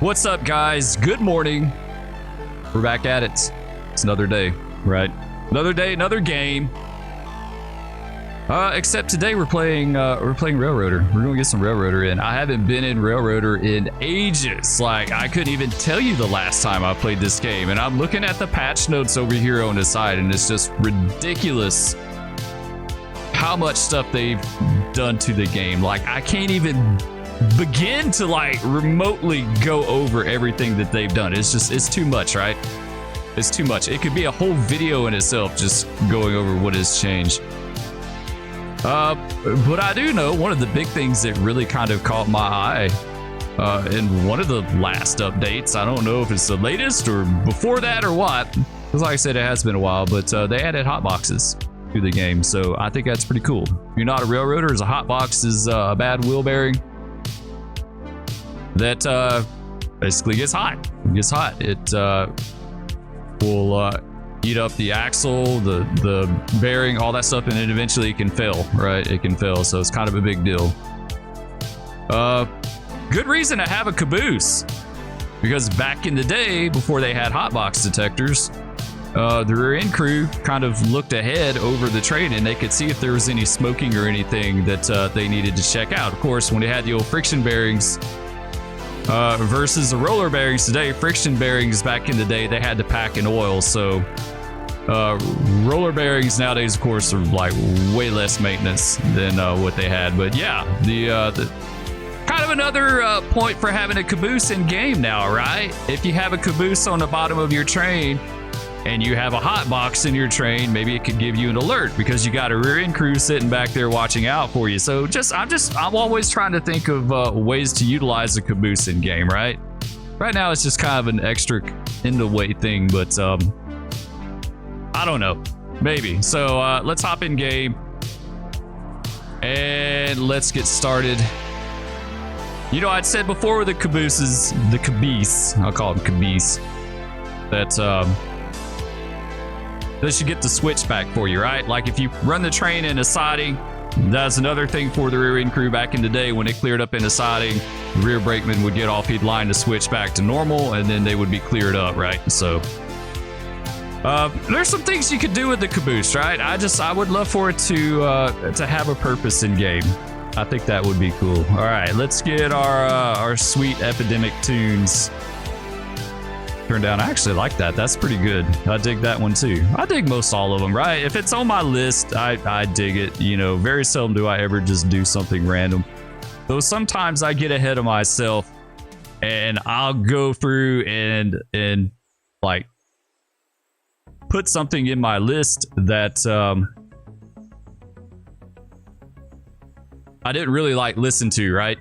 What's up, guys? Good morning. We're back at it. It's another day, right? Another day, another game. Except today we're playing Railroader. We're gonna get some Railroader in. I haven't been in Railroader in ages. Like, I couldn't even tell you the last time I played this game. And I'm looking at the patch notes over here on the side, and it's just ridiculous how much stuff they've done to the game. Like, I can't even begin to like remotely go over everything that they've done. It's too much, right? It's too much. It could be a whole video in itself just going over what has changed. But I do know one of the big things that really kind of caught my eye in one of the last updates. I don't know if it's the latest or before that or what, because like I said, it has been a while, but they added hotboxes to the game, so I think that's pretty cool. If you're not a railroader, a hotbox is a bad wheel bearing that basically gets hot. It gets hot. It will eat up the axle, the bearing, all that stuff, and then eventually it can fail, right? It can fail, so it's kind of a big deal. Good reason to have a caboose, because back in the day, before they had hotbox detectors, the rear end crew kind of looked ahead over the train and they could see if there was any smoking or anything that they needed to check out. Of course, when they had the old friction bearings versus the roller bearings today, friction bearings back in the day, they had to pack in oil. So roller bearings nowadays, of course, are like way less maintenance than what they had. But yeah, the kind of another point for having a caboose in game now, right? If you have a caboose on the bottom of your train and you have a hot box in your train, maybe it could give you an alert because you got a rear end crew sitting back there watching out for you. So I'm always trying to think of ways to utilize a caboose in game, right? Right now it's just kind of an extra in the way thing, but I don't know, maybe. So let's hop in game and let's get started. You know, I'd said before with the cabooses, the caboose, I'll call them caboose, that they should get the switch back for you, right? Like if you run the train in a siding, that's another thing for the rear end crew back in the day. When it cleared up in a siding, the rear brakeman would get off, he'd line the switch back to normal, and then they would be cleared up, right? So there's some things you could do with the caboose, right? I would love for it to have a purpose in game. I think that would be cool. All right, let's get our sweet epidemic tunes turned down. I actually like that. That's pretty good. I dig that one too. I dig most all of them, right? If it's on my list, I dig it. You know, very seldom do I ever just do something random. Though sometimes I get ahead of myself and I'll go through and like put something in my list that I didn't really like listen to, right?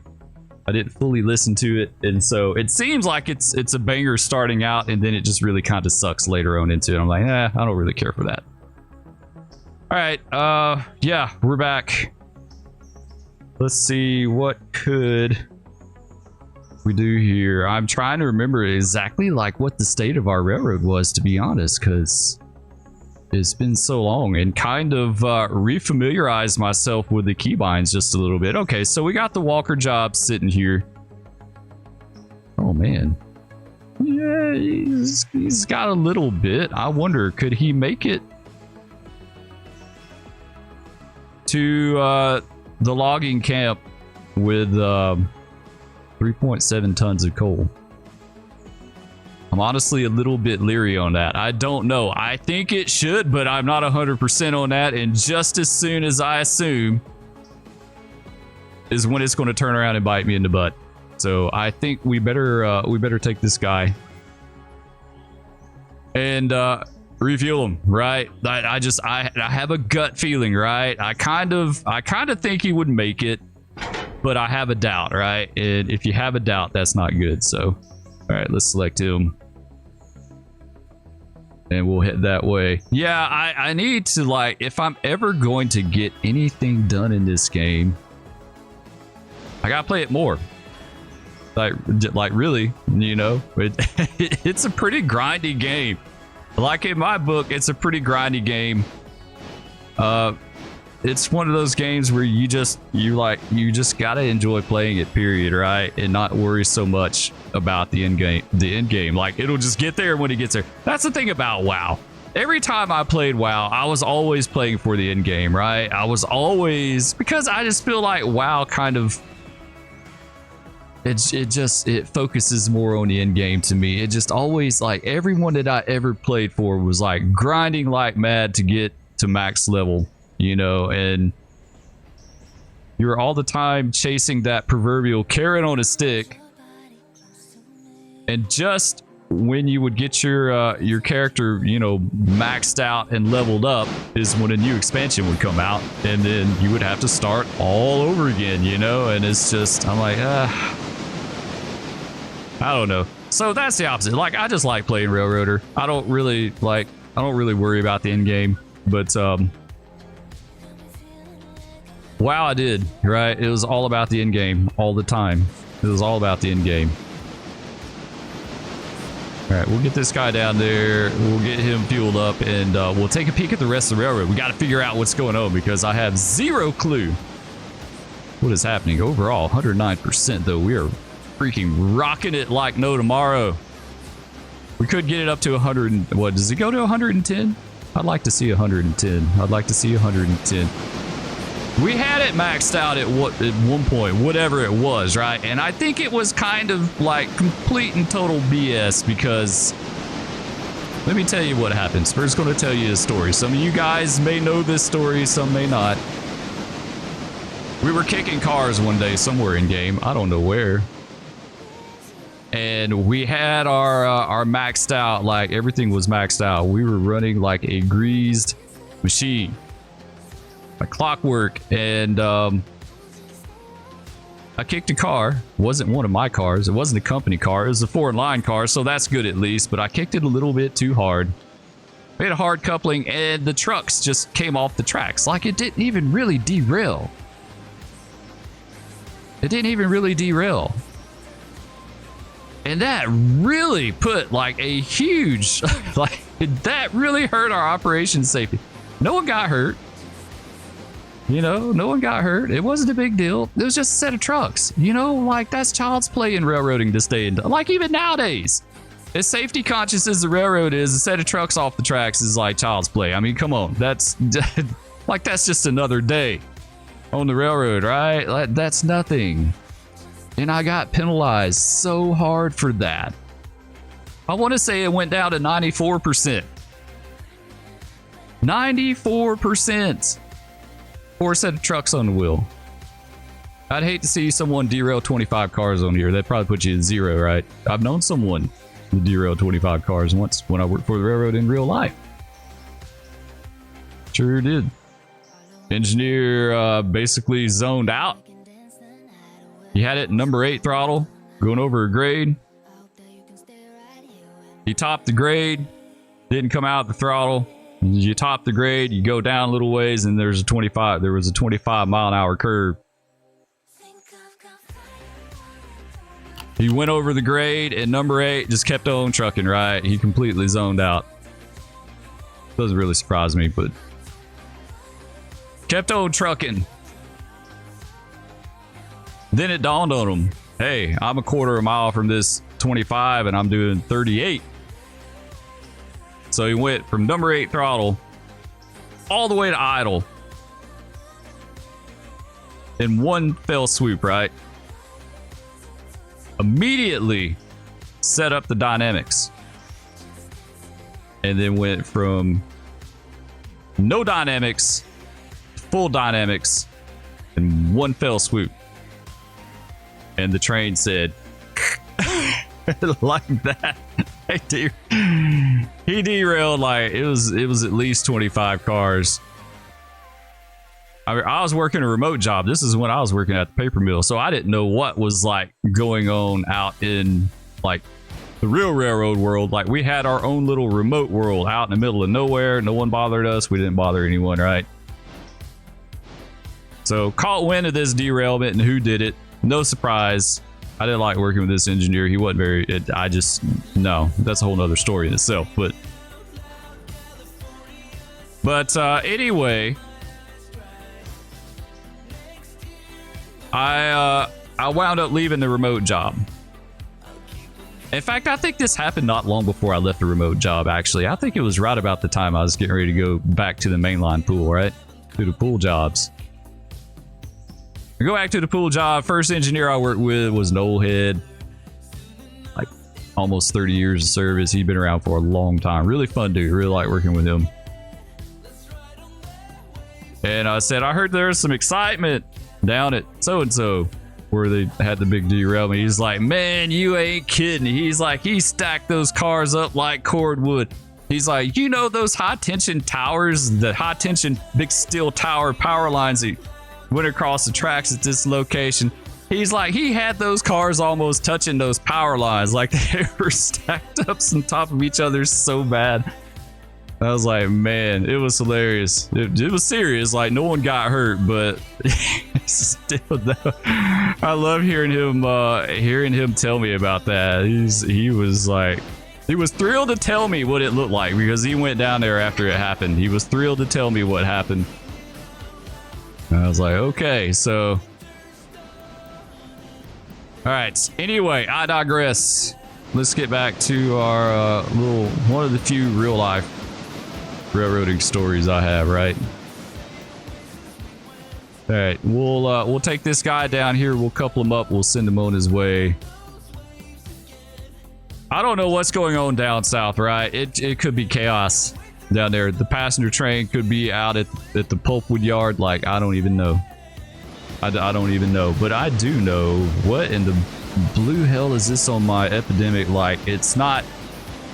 I didn't fully listen to it, and so it seems like it's a banger starting out, and then it just really kind of sucks later on into it. I'm like, I don't really care for that. All right, yeah, we're back. Let's see, what could we do here? I'm trying to remember exactly like what the state of our railroad was, to be honest, because it's been so long, and kind of refamiliarize myself with the keybinds just a little bit. Okay, so we got the Walker job sitting here. Oh man, yeah, he's got a little bit. I wonder, could he make it to the logging camp with 3.7 tons of coal? I'm honestly a little bit leery on that. I don't know. I think it should, but I'm not 100% on that. And just as soon as I assume is when it's going to turn around and bite me in the butt. So I think we better take this guy and refuel him, right? I have a gut feeling, right? I kind of think he would make it, but I have a doubt, right? And if you have a doubt, that's not good. So all right, let's select him. And we'll head that way. Yeah, I need to, like, if I'm ever going to get anything done in this game, I gotta play it more. Like really, you know, it's a pretty grindy game. Like in my book, it's a pretty grindy game. It's one of those games where you just gotta enjoy playing it, period, right? And not worry so much about the end game. The end game, like it'll just get there when it gets there. That's the thing about WoW. Every time I played WoW, I was always playing for the end game, right? I was always, because I just feel like WoW kind of, it focuses more on the end game to me. It just always, like, everyone that I ever played for was like grinding like mad to get to max level, you know, and you're all the time chasing that proverbial carrot on a stick, and just when you would get your character, you know, maxed out and leveled up is when a new expansion would come out, and then you would have to start all over again, you know. And it's just, I'm like, I don't know. So that's the opposite. Like, I just like playing Railroader. I don't really worry about the end game. But WoW, I did, right? It was all about the end game all the time. It was all about the end game. All right, we'll get this guy down there. We'll get him fueled up, and we'll take a peek at the rest of the railroad. We got to figure out what's going on, because I have zero clue what is happening. Overall, 109%, though. We are freaking rocking it like no tomorrow. We could get it up to 100. What, does it go to 110? I'd like to see 110. I'd like to see 110. We had it maxed out at one point, whatever it was, right? And I think it was kind of like complete and total BS, because let me tell you what happened. Spur's going to tell you a story. Some of you guys may know this story, some may not. We were kicking cars one day somewhere in game. I don't know where. And we had our maxed out, like everything was maxed out. We were running like a greased machine. Like clockwork, and I kicked a car. It wasn't one of my cars. It wasn't a company car. It was a foreign line car, so that's good at least. But I kicked it a little bit too hard. Made a hard coupling, and the trucks just came off the tracks. Like, it didn't even really derail. It didn't even really derail. And that really put like a huge, like, that really hurt our operation safety. No one got hurt. You know, no one got hurt. It wasn't a big deal. It was just a set of trucks. You know, like, that's child's play in railroading this day. Like, even nowadays, as safety conscious as the railroad is, a set of trucks off the tracks is like child's play. I mean, come on. That's like, that's just another day on the railroad, right? Like, that's nothing. And I got penalized so hard for that. I want to say it went down to 94%. 94%. Or a set of trucks on the wheel. I'd hate to see someone derail 25 cars on here. That'd probably put you at zero, right? I've known someone who derailed 25 cars once when I worked for the railroad in real life. Sure did. Engineer basically zoned out. He had it number 8 throttle, going over a grade. He topped the grade, didn't come out the throttle. You top the grade, you go down a little ways, and there was a 25 mile-an-hour curve. He went over the grade, and number 8 just kept on trucking, right? He completely zoned out. Doesn't really surprise me, but kept on trucking. Then it dawned on him, hey, I'm a quarter of a mile from this 25, and I'm doing 38. So he went from number 8 throttle all the way to idle in one fell swoop, right? Immediately set up the dynamics, and then went from no dynamics to full dynamics in one fell swoop. And the train said, like that. He derailed, like, it was at least 25 cars. I mean, I was working a remote job. This is when I was working at the paper mill, so I didn't know what was like going on out in like the real railroad world. Like, we had our own little remote world out in the middle of nowhere. No one bothered us. We didn't bother anyone, right? So caught wind of this derailment and who did it. No surprise. I didn't like working with this engineer. He wasn't very, no, that's a whole nother story in itself. But anyway, I wound up leaving the remote job. In fact, I think this happened not long before I left the remote job, actually. I think it was right about the time I was getting ready to go back to the mainline pool, right? To the pool jobs. I go back to the pool job. First engineer I worked with was an old head. Like, almost 30 years of service. He'd been around for a long time. Really fun dude. Really like working with him. And I said, I heard there was some excitement down at so-and-so. Where they had the big derailment. He's like, man, you ain't kidding. He's like, he stacked those cars up like cordwood. He's like, you know those high tension towers, the high tension big steel tower power lines that went across the tracks at this location. He's like, he had those cars almost touching those power lines, like they were stacked up on top of each other so bad. I was like, man, it was hilarious. It was serious. Like, no one got hurt, but still, though, I love hearing him tell me about that. He was thrilled to tell me what it looked like because he went down there after it happened. He was thrilled to tell me what happened. And I was like, okay, so. All right. Anyway, I digress. Let's get back to our one of the few real life railroading stories I have, right? All right, we'll take this guy down here. We'll couple him up. We'll send him on his way. I don't know what's going on down south, right? It could be chaos down there. The passenger train could be out at the pulpwood yard. Like, I don't even know. I don't even know. But I do know what in the blue hell is this on my epidemic? Like, it's not.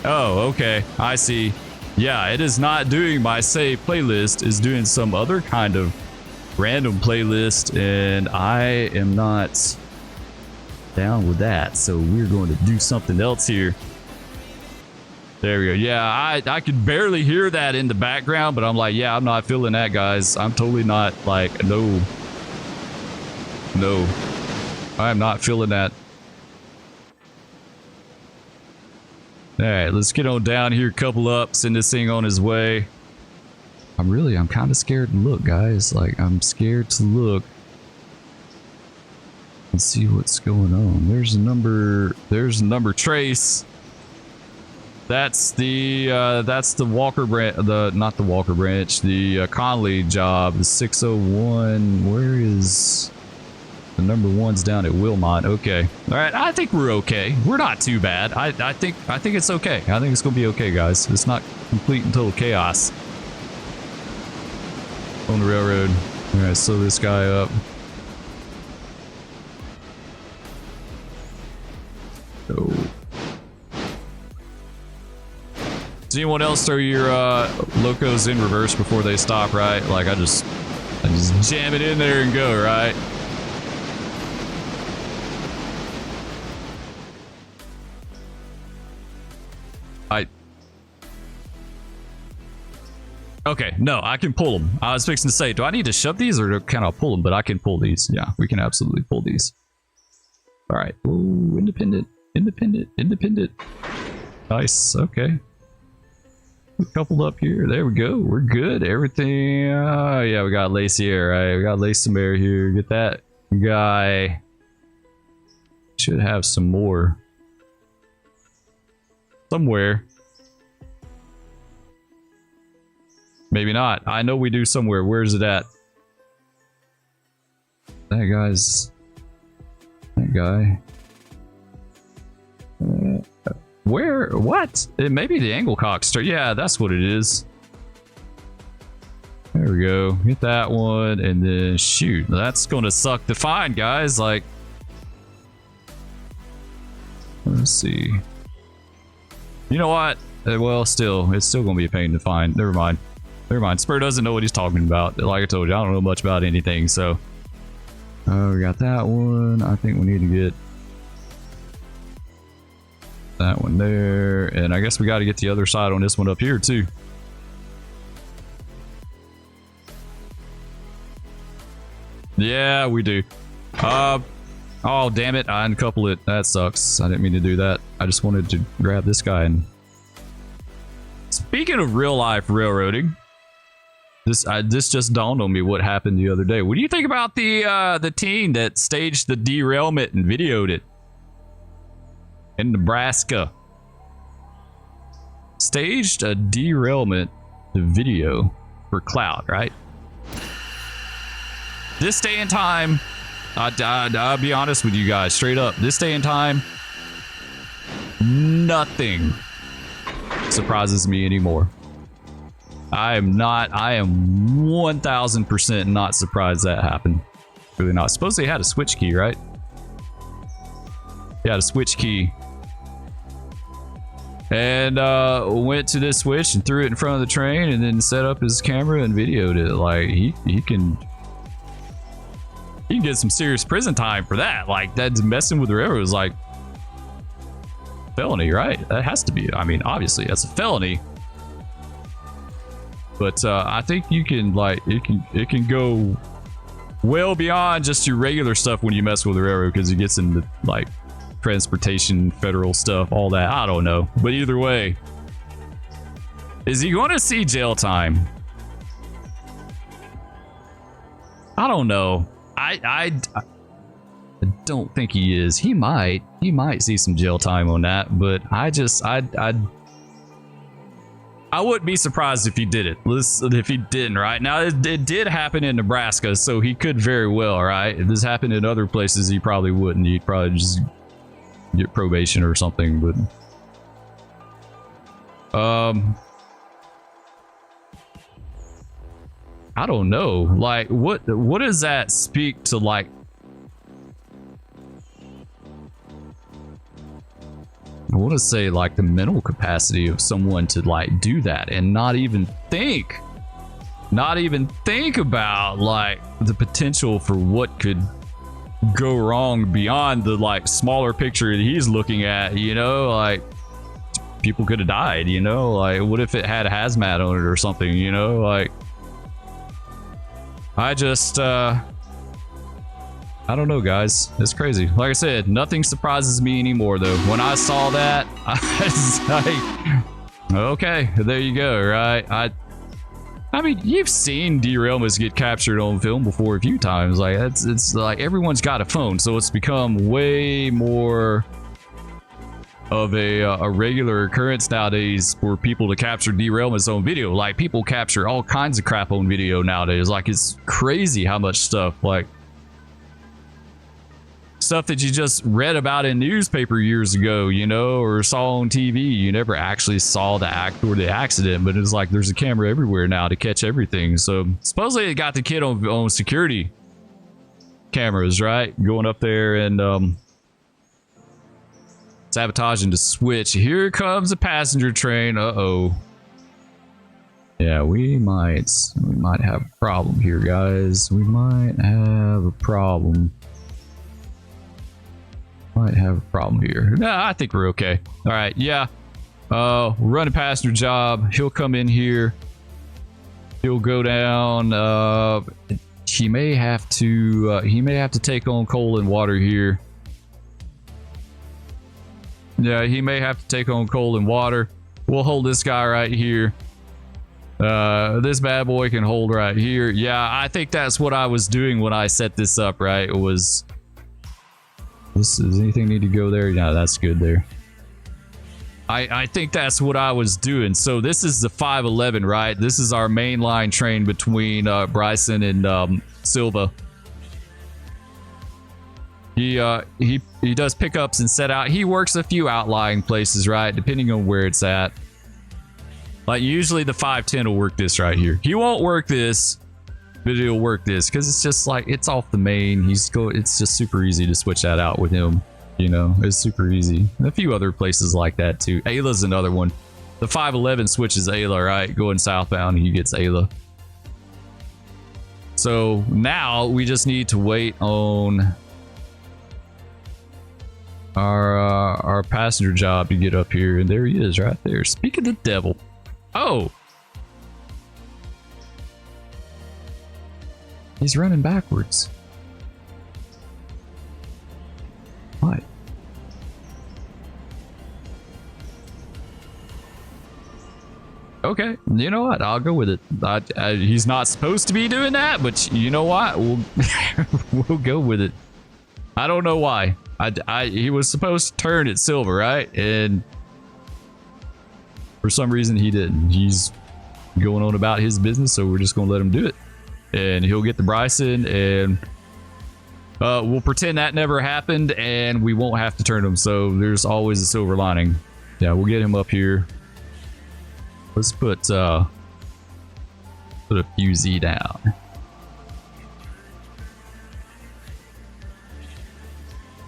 Oh, okay. I see. Yeah, it is not doing my save playlist. It's doing some other kind of random playlist, and I am not down with that. So we're going to do something else here. There we go. Yeah, I could barely hear that in the background, but I'm like, yeah, I'm not feeling that, guys. I'm totally not like, no. I am not feeling that. All right, let's get on down here, couple up, send this thing on his way. I'm kind of scared to look, guys. Like, I'm scared to look and see what's going on. There's a number trace. That's the Walker branch, not the Walker branch, the Conley job, the 601. Where is the number one's down at Wilmot? Okay. All right, I think we're okay. We're not too bad. I think it's okay. I think it's gonna be okay, guys. It's not complete and total chaos on the railroad. All right, slow this guy up. Oh. Does anyone else throw your locos in reverse before they stop, right? Like, I just jam it in there and go, right? Okay, no, I can pull them. I was fixing to say, do I need to shove these or can I pull them? But I can pull these. Yeah, we can absolutely pull these. All right. Ooh, independent. Nice. Okay. Coupled up here. There we go. We're good. Everything. Yeah, we got Lacey air, right? We got Lace some air here. Get that guy. Should have some more. Somewhere. Maybe not. I know we do somewhere. Where's it at? That guy. Where? What? It may be the Anglecock Star. Yeah, that's what it is. There we go. Get that one, and then shoot. That's gonna suck to find, guys. Like, let's see. You know what? Well, still, it's still gonna be a pain to find. Never mind. Spur doesn't know what he's talking about. Like I told you, I don't know much about anything. So, we got that one. I think we need to get that one there, and I guess we got to get the other side on this one up here too. Yeah, we do. Oh damn it! I uncoupled it. That sucks. I didn't mean to do that. I just wanted to grab this guy. And speaking of real life railroading, this just dawned on me what happened the other day. What do you think about the team that staged the derailment and videoed it? in Nebraska. Staged a derailment video for cloud, right? This day and time, I'll be honest with you guys, straight up. This day and time, nothing surprises me anymore. I am 1000% not surprised that happened. Really not. Suppose they had a switch key, right? He had a switch key. And went to this switch and threw it in front of the train and then set up his camera and videoed it. Like, he can get some serious prison time for that. Like, that's messing with the railroad is like felony, right? That has to be. I mean, obviously that's a felony. But I think you can, like, it can go well beyond just your regular stuff when you mess with the railroad, because it gets into like transportation, federal stuff, all that. I don't know. But either way, is he going to see jail time? I don't know. I don't think he is. He might see some jail time on that, but I wouldn't be surprised if he did it. If he didn't, right? Now, it did happen in Nebraska, so he could very well, right? If this happened in other places, he probably wouldn't. He'd probably just get probation or something, but I don't know. Like, what does that speak to, like, I want to say, like, the mental capacity of someone to, like, do that and not even think about, like, the potential for what could go wrong beyond the, like, smaller picture that he's looking at, you know? Like, people could have died, you know? Like, what if it had a hazmat on it or something, you know? Like, I just I don't know, guys. It's crazy. Like I said, nothing surprises me anymore, though. When I saw that, I was like, okay, there you go, right? I mean, you've seen derailments get captured on film before a few times. Like, it's like everyone's got a phone, so it's become way more of a regular occurrence nowadays for people to capture derailments on video. Like, people capture all kinds of crap on video nowadays. Like, it's crazy how much stuff, like, stuff that you just read about in newspaper years ago, you know, or saw on TV. You never actually saw the act or the accident, but it's like there's a camera everywhere now to catch everything. So supposedly it got the kid on security cameras, right? Going up there and sabotaging the switch. Here comes a passenger train. Uh-oh. Yeah, we might have a problem here, guys. We might have a problem. Might have a problem here. Nah, I think we're okay. All right, yeah. We're running passenger job. He'll come in here. He'll go down. He may have to take on coal and water here. Yeah, he may have to take on coal and water. We'll hold this guy right here. This bad boy can hold right here. Yeah, I think that's what I was doing when I set this up, right? It was... Does anything need to go there? Yeah, that's good there. I think that's what I was doing. So this is the 511, right? This is our main line train between Bryson and Silva. He does pickups and set out. He works a few outlying places, right? Depending on where it's at. Like, usually the 510 will work this right here. He won't work this, but it'll work this because it's just like, it's off the main. It's just super easy to switch that out with him. You know, it's super easy. A few other places like that too. Ayla's another one. The 511 switches Ayla, right? Going southbound, he gets Ayla. So now we just need to wait on our passenger job to get up here, and there he is right there. Speak of the devil. Oh, he's running backwards. What? Okay, you know what? I'll go with it. He's not supposed to be doing that, but you know what? We'll go with it. I don't know why. He was supposed to turn at silver, right? And for some reason he didn't. He's going on about his business, so we're just gonna let him do it. And he'll get the Bryson, and we'll pretend that never happened, and we won't have to turn him. So there's always a silver lining. Yeah, we'll get him up here. Let's put a fusee down.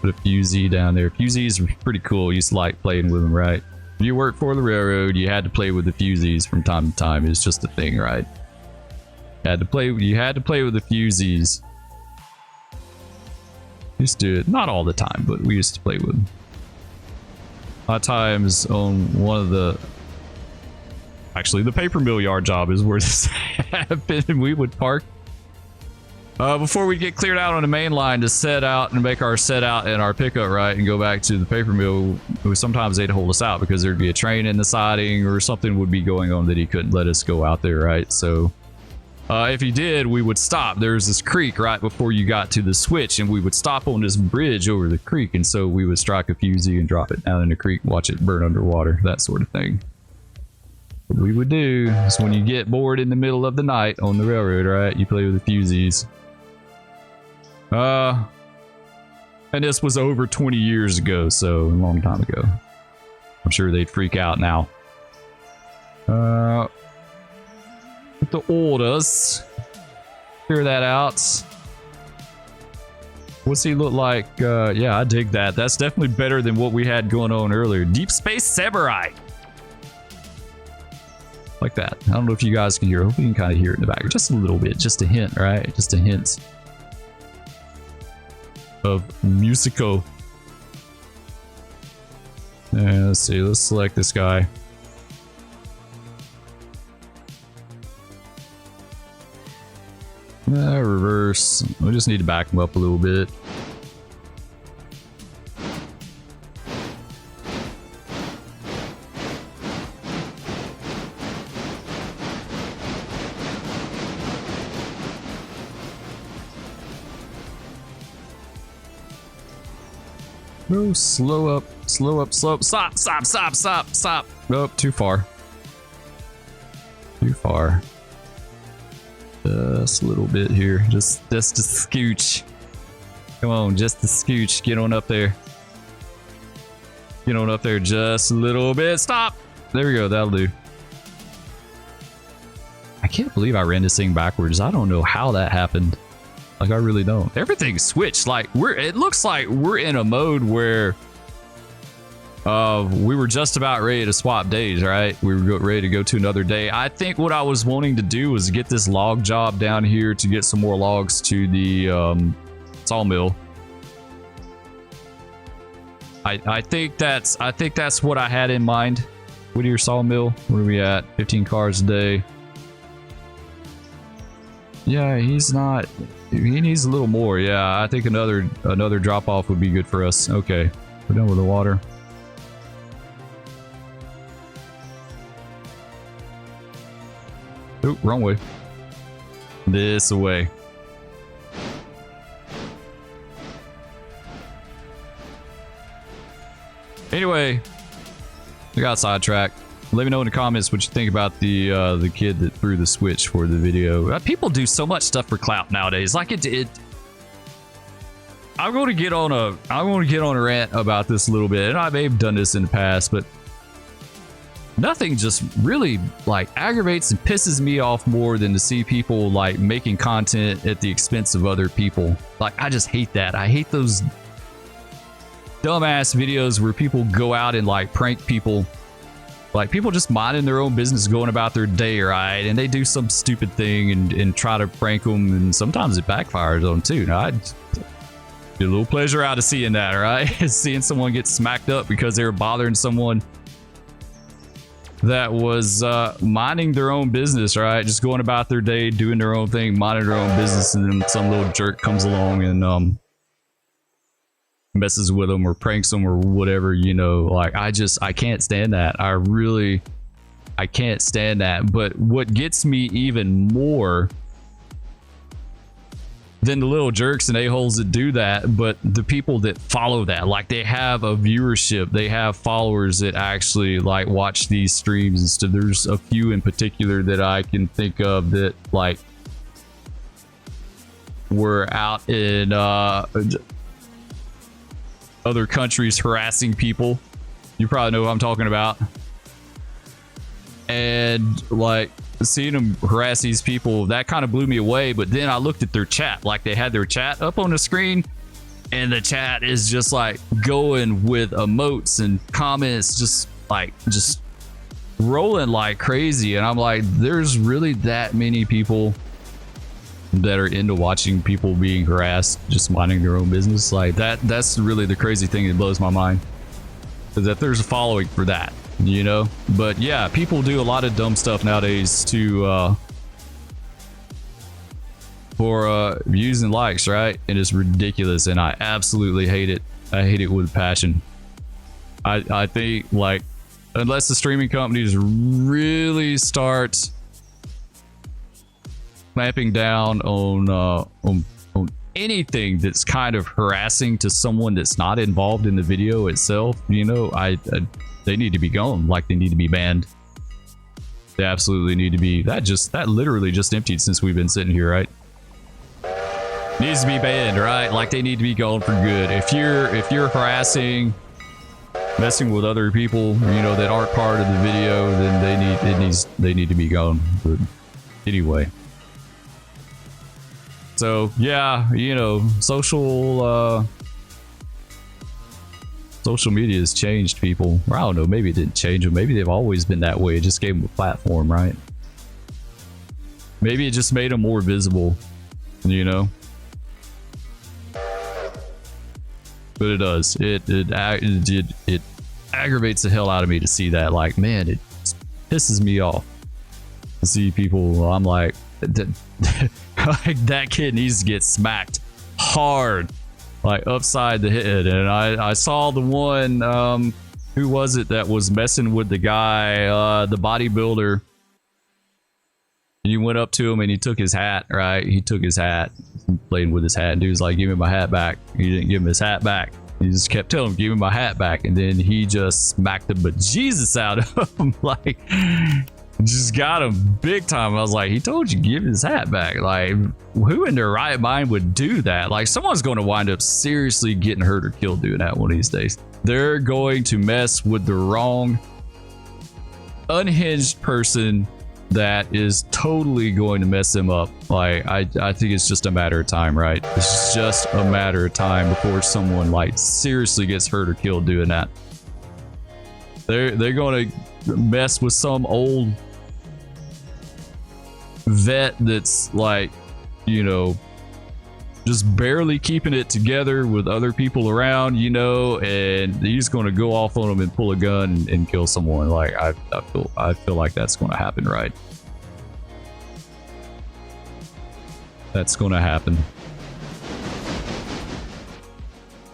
Put a fusee down there. Fusees are pretty cool. Used to like playing with them, right? If you work for the railroad, you had to play with the fusees from time to time. It's just a thing, right? You had to play with the fusees. Used to, not all the time, but we used to play with them. A lot of times on one of the, actually the paper mill yard job is where this happened, and we would park before we get cleared out on the main line to set out and make our set out and our pickup right and go back to the paper mill. Sometimes they'd hold us out because there'd be a train in the siding or something would be going on that he couldn't let us go out there, right? So if he did, we would stop. There's this creek right before you got to the switch, and we would stop on this bridge over the creek, and so we would strike a fusee and drop it down in the creek, watch it burn underwater, that sort of thing. What we would do is when you get bored in the middle of the night on the railroad, right, you play with the fusees. And this was over 20 years ago, so a long time ago. I'm sure they'd freak out now. With the orders, clear that out. What's he look like? Yeah, I dig that. That's definitely better than what we had going on earlier. Deep Space Samurai. Like that. I don't know if you guys can hear. Hopefully you can kind of hear it in the back. Just a little bit. Just a hint, right? Just a hint of musical. Let's see. Let's select this guy. Reverse. We just need to back him up a little bit. No, slow up, slow up, slow up. Stop, stop, stop, stop, stop. Nope, too far. Too far. Just a little bit here. Just a scooch. Come on, just a scooch. Get on up there. Get on up there just a little bit. Stop. There we go. That'll do. I can't believe I ran this thing backwards. I don't know how that happened. Like, I really don't. Everything switched. Like, it looks like we're in a mode where we were just about ready to swap days, right? We were ready to go to another day. I think what I was wanting to do was get this log job down here to get some more logs to the sawmill. I think that's what I had in mind. Whittier sawmill. Where are we at? 15 cars a day. Yeah, he's not. He needs a little more. Yeah, I think another drop off would be good for us. Okay, we're done with the water. Oh, wrong way. This way. Anyway, we got sidetracked. Let me know in the comments what you think about the kid that threw the switch for the video. People do so much stuff for clout nowadays. Like I'm going to get on a rant about this a little bit, and I may have done this in the past, but nothing just really like aggravates and pisses me off more than to see people like making content at the expense of other people. Like, I just hate that. I hate those dumbass videos where people go out and like prank people. Like, people just minding their own business, going about their day, right? And they do some stupid thing and try to prank them, and sometimes it backfires on them too. Now, I get a little pleasure out of seeing that, right? Seeing someone get smacked up because they were bothering someone that was minding their own business, right? Just going about their day, doing their own thing, minding their own business, and then some little jerk comes along and messes with them or pranks them or whatever, you know. Like, I can't stand that. I can't stand that. But what gets me even more than the little jerks and a-holes that do that, but the people that follow that, like they have a viewership, they have followers that actually like watch these streams and stuff. There's a few in particular that I can think of that like were out in other countries harassing people. You probably know who I'm talking about. And like seeing them harass these people, that kind of blew me away. But then I looked at their chat, like they had their chat up on the screen, and the chat is just like going with emotes and comments, just rolling like crazy. And I'm like, there's really that many people that are into watching people being harassed, just minding their own business like that. That's really the crazy thing that blows my mind, is that there's a following for that, you know. But yeah, people do a lot of dumb stuff nowadays to for views and likes, right? And it's ridiculous, and I absolutely hate it. I hate it with passion. I think like unless the streaming companies really start clamping down on anything that's kind of harassing to someone that's not involved in the video itself, you know, they need to be gone. Like they need to be banned. They absolutely need to be. That literally just emptied since we've been sitting here, right? Needs to be banned, right? Like they need to be gone for good. If you're harassing, messing with other people, you know, that aren't part of the video, then they need to be gone. But anyway. So yeah, you know, social media has changed people. Or I don't know, maybe it didn't change them. Maybe they've always been that way. It just gave them a platform, right? Maybe it just made them more visible, you know. But it does. It aggravates the hell out of me to see that. Like, man, it pisses me off to see people. I'm like, like that kid needs to get smacked hard, like upside the head. And I saw the one, who was it that was messing with the guy, the bodybuilder. And you went up to him and he took his hat, right? He took his hat, playing with his hat, and dude's like, give me my hat back. He didn't give him his hat back. He just kept telling him, give me my hat back. And then he just smacked the bejesus out of him. Like, just got him big time. I was like, he told you give his hat back. Like, who in their right mind would do that? Like, someone's going to wind up seriously getting hurt or killed doing that one of these days. They're going to mess with the wrong, unhinged person that is totally going to mess them up. Like, I think it's just a matter of time, right? It's just a matter of time before someone like seriously gets hurt or killed doing that. They're going to mess with some old vet that's like, you know, just barely keeping it together with other people around, you know, and he's going to go off on them and pull a gun and kill someone. Like, I feel like that's going to happen, right? That's going to happen.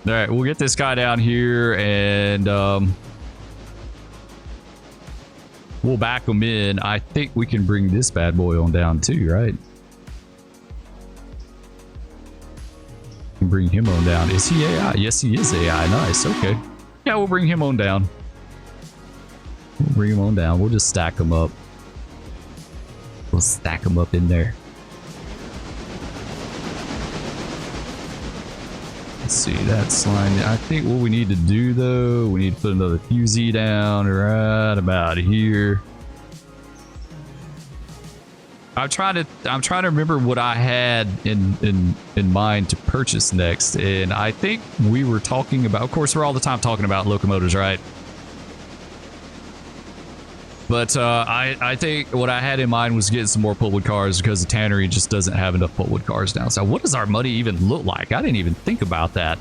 All right, we'll get this guy down here and we'll back him in. I think we can bring this bad boy on down too, right? Bring him on down. Is he AI? Yes, he is AI. Nice. Okay. Yeah, we'll bring him on down. We'll bring him on down. We'll just stack him up. We'll stack him up in there. Let's see, that's line. I think what we need to do though, we need to put another fusee down right about here. I'm trying to remember what I had in mind to purchase next, and I think we were talking about, of course we're all the time talking about locomotives, right? But I think what I had in mind was getting some more pultwood cars, because the tannery just doesn't have enough pultwood cars now. So what does our money even look like? I didn't even think about that.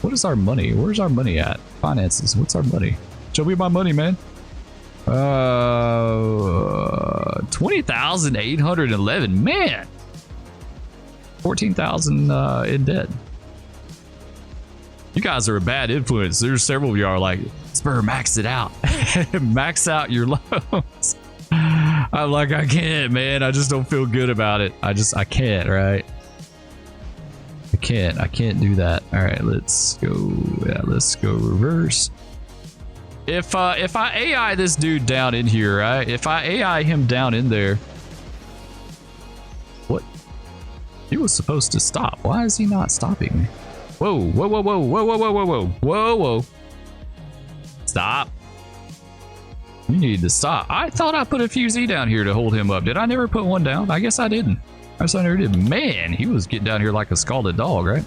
What is our money? Where's our money at? Finances. What's our money? Show me my money, man. 20,811. Man, 14,000 in debt. You guys are a bad influence. There's several of you are like, Spur, max it out. Max out your loans. I'm like, I can't, man. I just don't feel good about it. I can't, right? I can't do that. All right, let's go. Yeah, let's go reverse. If I AI this dude down in here, right? If I AI him down in there, what? He was supposed to stop. Why is he not stopping? Whoa, whoa, whoa, whoa, whoa, whoa, whoa, whoa, whoa, whoa, whoa. Stop. You need to stop. I thought I put a fusee down here to hold him up. Did I never put one down? I guess I didn't. I guess I never did. Man, he was getting down here like a scalded dog, right?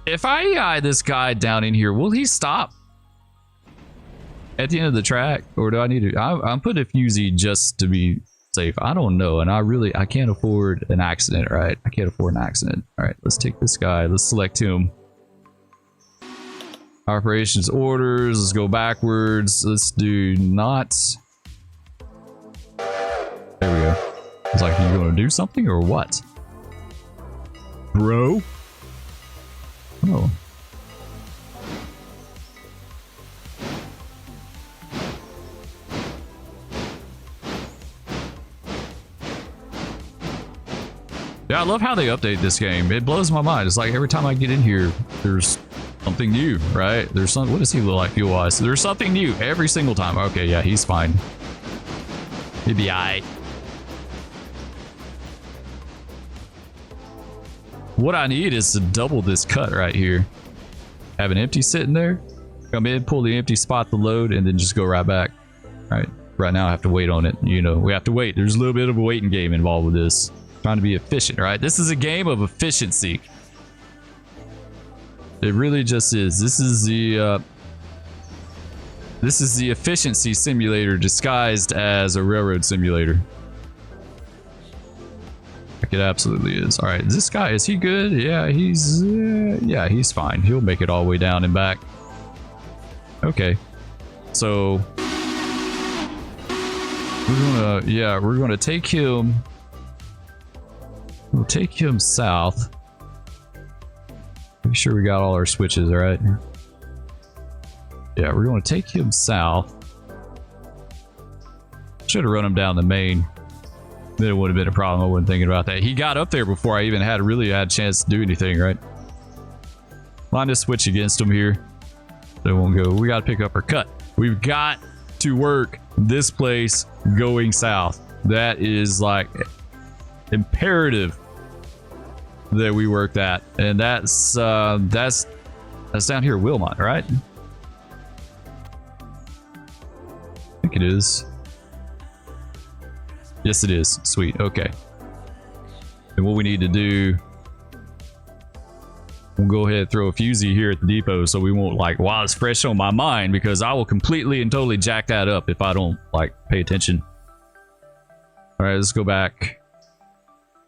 If I AI this guy down in here, will he stop at the end of the track? Or do I need to... I'm putting a fusee just to be safe. I don't know. And I can't afford an accident, right? I can't afford an accident. All right, let's take this guy. Let's select him. Operations orders. Let's go backwards. Let's do not... There we go. It's like, you gonna do something or what? Bro? Oh. Yeah, I love how they update this game. It blows my mind. It's like every time I get in here, there's something new, right? There's some... What does he look like fuel-wise? There's something new every single time. Okay, yeah, he's fine. He'll be alright. What I need is to double this cut right here. Have an empty sitting there. Come in, pull the empty spot to load, and then just go right back. All right. Right now I have to wait on it. You know, we have to wait. There's a little bit of a waiting game involved with this. Trying to be efficient, right? This is a game of efficiency. It really just is. This is the efficiency simulator disguised as a railroad simulator. Like it absolutely is. All right, this guy, is he good? Yeah, he's fine. He'll make it all the way down and back. Okay, so we're gonna take him. We'll take him south. Make sure we got all our switches, all right? Yeah, we're going to take him south. Should have run him down the main. Then it would have been a problem. I wasn't thinking about that. He got up there before I even had a chance to do anything, right? Line to switch against him here. They won't go. We got to pick up our cut. We've got to work this place going south. That is like imperative that we work that. And that's down here, Wilmot, right? I think it is. Yes, it is. Sweet. Okay. And what we need to do, we'll go ahead and throw a fusee here at the depot so we won't like, while it's fresh on my mind, because I will completely and totally jack that up if I don't like pay attention. All right, let's go back.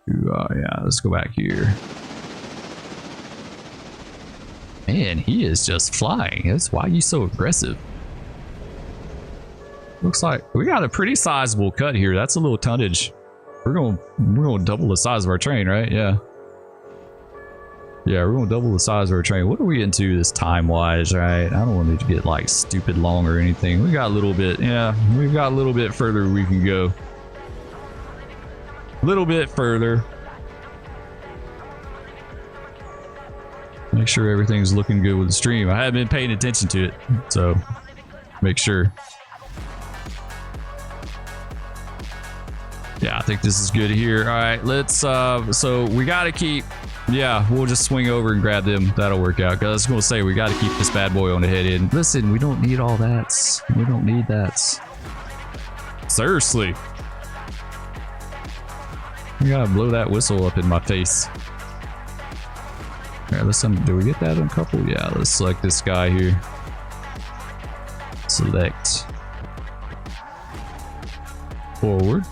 Yeah, let's go back here. Man, he is just flying. That's why he's so aggressive. Looks like we got a pretty sizable cut here. That's a little tonnage. We're gonna double the size of our train, right? Yeah. Yeah, we're gonna double the size of our train. What are we into this time-wise, right? I don't want it to get like stupid long or anything. We got a little bit, yeah. We've got a little bit further we can go. A little bit further. Make sure everything's looking good with the stream. I haven't been paying attention to it, so make sure. Yeah, I think this is good here. All right, let's, so we got to keep, yeah, we'll just swing over and grab them. That'll work out. Cause I was going to say, we got to keep this bad boy on the head end. Listen, we don't need all that. We don't need that. Seriously. You gotta blow that whistle up in my face. All right, let's, do we get that uncoupled? Yeah, let's select this guy here. Select. Forward.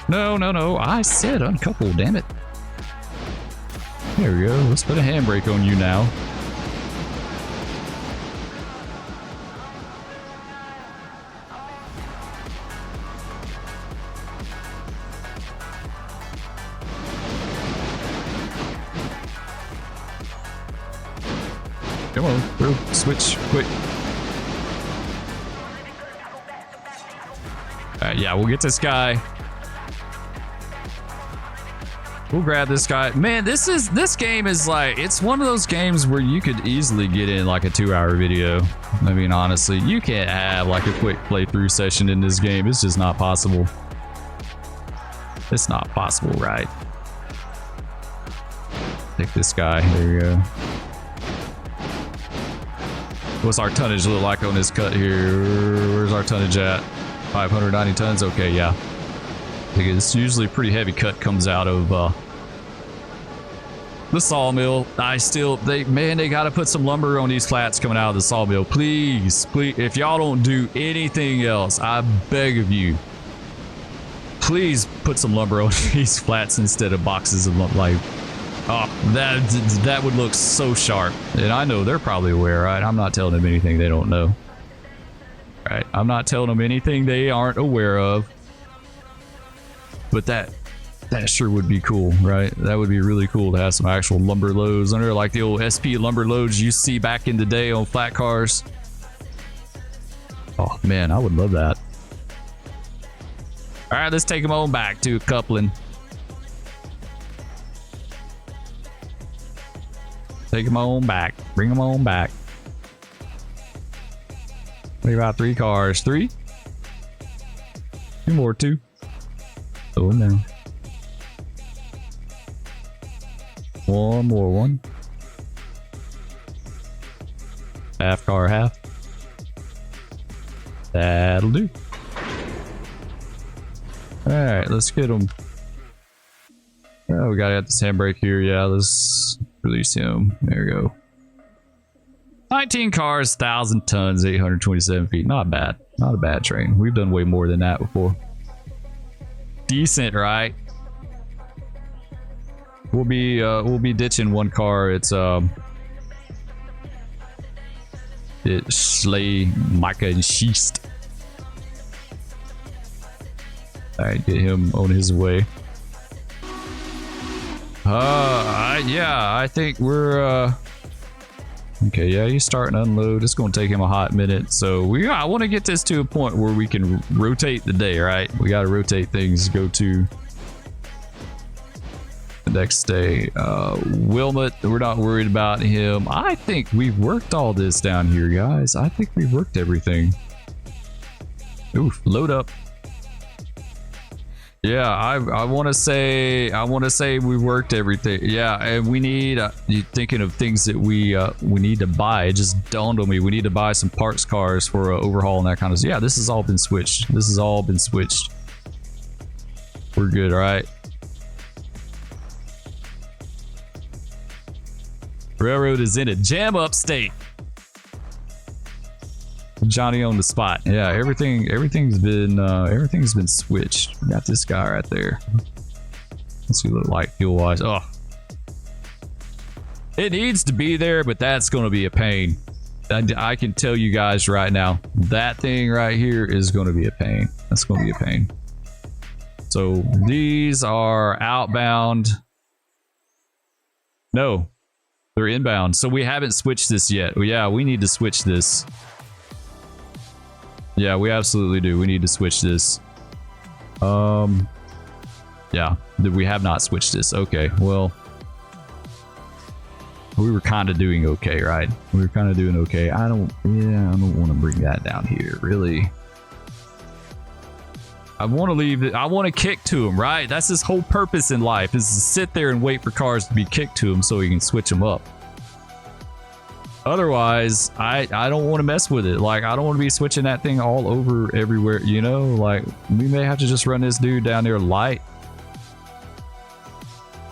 No, no, no. I said uncouple, damn it. There we go. Let's put a handbrake on you now. Come on, bro. Switch quick. Alright, yeah, we'll get this guy. We'll grab this guy. Man, this game is like, it's one of those games where you could easily get in like a 2-hour video. I mean, honestly, you can't have like a quick playthrough session in this game. It's just not possible. It's not possible, right? Take this guy. There you go. What's our tonnage look like on this cut here? Where's our tonnage at? 590 tons? Okay, yeah. It's usually a pretty heavy cut comes out of the sawmill. They gotta put some lumber on these flats coming out of the sawmill. Please, if y'all don't do anything else, I beg of you, please put some lumber on these flats instead of boxes of lumber. Like, oh, that would look so sharp. And I know they're probably aware, right? I'm not telling them anything they don't know. Right? I'm not telling them anything they aren't aware of. But that sure would be cool, right? That would be really cool to have some actual lumber loads under, like the old SP lumber loads you see back in the day on flat cars. Oh man, I would love that. All right, let's take them on back to coupling. Take them on back. Bring them on back. Think about 3 cars. 3? 2 more, 2. Oh no. 1 more, 1. Half car, half. That'll do. Alright, let's get them. Oh, we gotta have this handbrake here. Yeah, let's release him. There we go. 19 cars, 1,000 tons, 827 feet. Not bad. Not a bad train. We've done way more than that before. Decent, right? We'll be ditching 1 car. It's Schley, Micah, and Schist. All right, get him on his way. Yeah, I think we're okay. Yeah, he's starting to unload. It's gonna take him a hot minute. So I want to get this to a point where we can rotate the day, right? We got to rotate things. Go to the next day. Wilmot, we're not worried about him. I think we've worked all this down here, guys. I think we've worked everything. Oof, load up. Yeah, I want to say we worked everything. Yeah, and we need you thinking of things that we need to buy. It just dawned on me we need to buy some parts cars for overhaul and that kind of stuff. Yeah, this has all been switched. This has all been switched. We're good, all right? Railroad is in a jam-up state. Johnny on the spot. Yeah, everything's been switched. We got this guy right there. Let's see what it look like fuel wise. Oh, it needs to be there, but that's going to be a pain. I can tell you guys right now, that thing right here is going to be a pain. That's going to be a pain. So these are outbound. No, they're inbound. So we haven't switched this yet. Yeah, we need to switch this. Yeah, we absolutely do. We need to switch this. Yeah, we have not switched this. Okay, well, we were kind of doing okay, right? We were kind of doing okay. I don't want to bring that down here, really. I want to leave it. I want to kick to him, right? That's his whole purpose in life, is to sit there and wait for cars to be kicked to him so he can switch them up. Otherwise, I don't want to mess with it. Like, I don't want to be switching that thing all over everywhere, you know? Like, we may have to just run this dude down there light.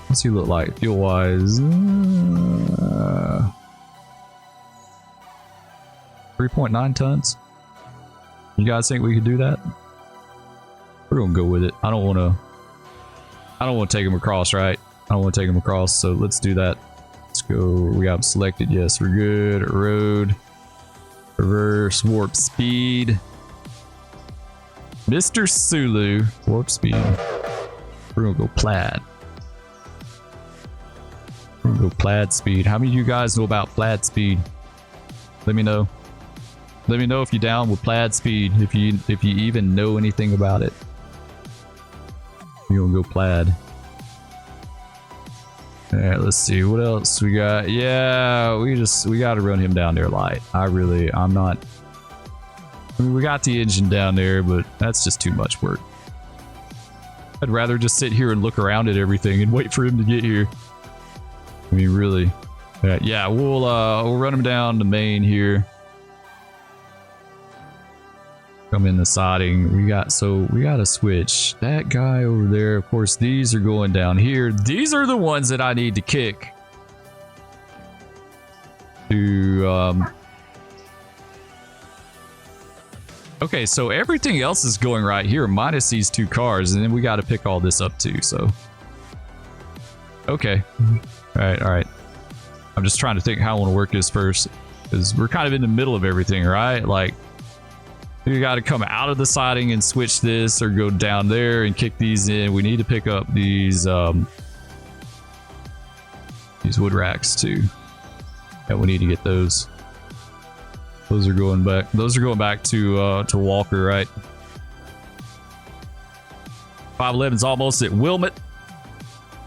What's he look like fuel-wise? 3.9 tons. You guys think we could do that? We're gonna go with it. I don't want to take him across, right? I don't want to take him across, so let's do that. Let's go. We got him selected. Yes, we're good. Road. Reverse. Warp speed. Mr. Sulu. Warp speed. We're gonna go plaid. We're gonna go plaid speed. How many of you guys know about plaid speed? Let me know. Let me know if you're down with plaid speed. If you even know anything about it. We're gonna go plaid. All right, let's see what else we got. Yeah, we got to run him down there light. I'm not. I mean, we got the engine down there, but that's just too much work. I'd rather just sit here and look around at everything and wait for him to get here. I mean, really. Yeah, we'll run him down the main here. Come in the siding. We got to switch that guy over there. Of course, these are going down here. These are the ones that I need to kick to okay, so everything else is going right here minus these two cars, and then we got to pick all this up too. So okay, all right. I'm just trying to think how I want to work this first, because we're kind of in the middle of everything, right? Like, we got to come out of the siding and switch this, or go down there and kick these in. We need to pick up these wood racks too. Yeah, we need to get those. Those are going back. Those are going back to Walker, right? 511's almost at Wilmot.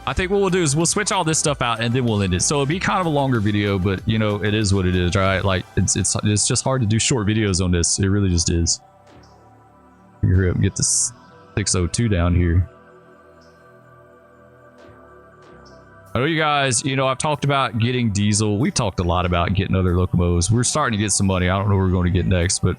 I think what we'll do is we'll switch all this stuff out and then we'll end it. So it'll be kind of a longer video, but you know, it is what it is, right? Like it's just hard to do short videos on this. It really just is. Hurry up and get this 602 down here. I know you guys, you know, I've talked about getting diesel. We've talked a lot about getting other locomotives. We're starting to get some money. I don't know where we're going to get next, but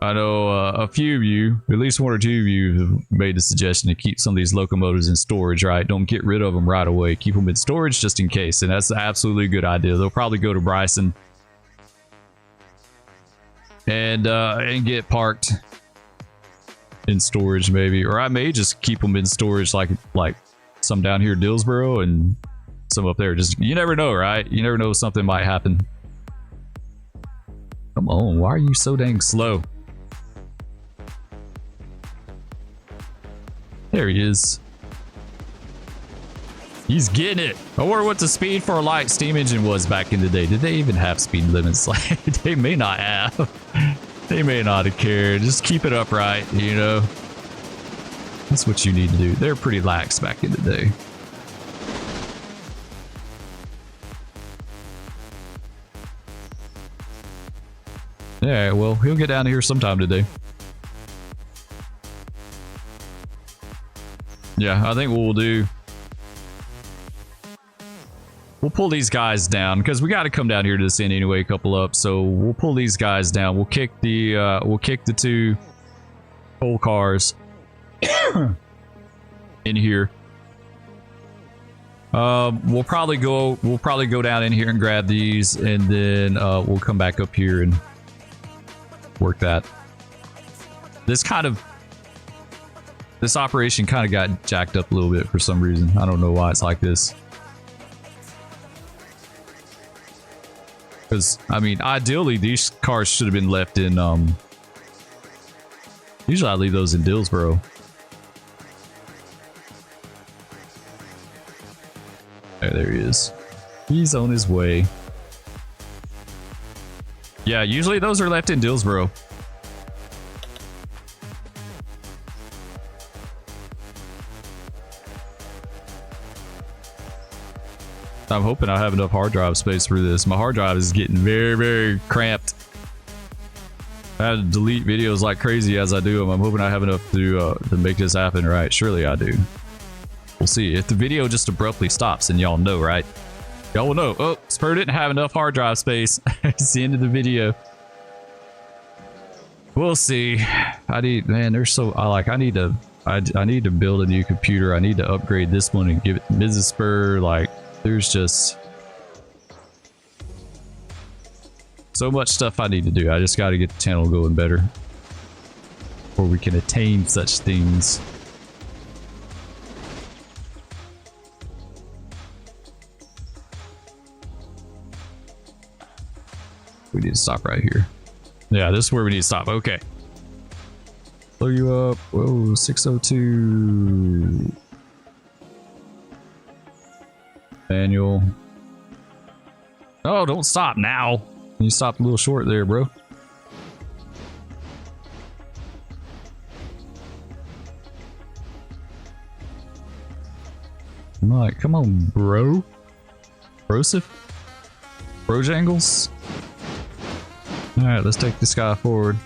I know a few of you, at least one or two of you, have made the suggestion to keep some of these locomotives in storage, right? Don't get rid of them right away. Keep them in storage just in case, and that's absolutely a good idea. They'll probably go to Bryson and get parked in storage maybe, or I may just keep them in storage like some down here at Dillsboro and some up there. Just, you never know, right? You never know, something might happen. Come on, why are you so dang slow? There he is. He's getting it. I wonder what the speed for a light steam engine was back in the day. Did they even have speed limits? Like, they may not have. They may not have cared. Just keep it upright, you know. That's what you need to do. They're pretty lax back in the day. Yeah, well, he'll get down here sometime today. Yeah, I think what we'll do, we'll pull these guys down because we got to come down here to this end anyway, couple up. So we'll pull these guys down. We'll kick the two coal cars in here. We'll probably go down in here and grab these, and then we'll come back up here and work that. This operation kind of got jacked up a little bit for some reason. I don't know why it's like this. Because, I mean, ideally, these cars should have been left in, usually I leave those in Dillsboro. There he is. He's on his way. Yeah, usually those are left in Dillsboro. I'm hoping I have enough hard drive space for this. My hard drive is getting very, very cramped. I had to delete videos like crazy as I do them. I'm hoping I have enough to make this happen, right? Surely I do. We'll see. If the video just abruptly stops, then y'all know, right? Y'all will know. Oh, Spur didn't have enough hard drive space. It's the end of the video. We'll see. I need to build a new computer. I need to upgrade this one and give it to Mrs. Spur. Like, there's just so much stuff I need to do. I just got to get the channel going better before we can attain such things. We need to stop right here. Yeah, this is where we need to stop. Okay. Blow you up. Whoa, 602. Manual. Oh, don't stop now. You stopped a little short there, bro. I'm like, come on, bro. Brosif? Brojangles? Alright, let's take this guy forward.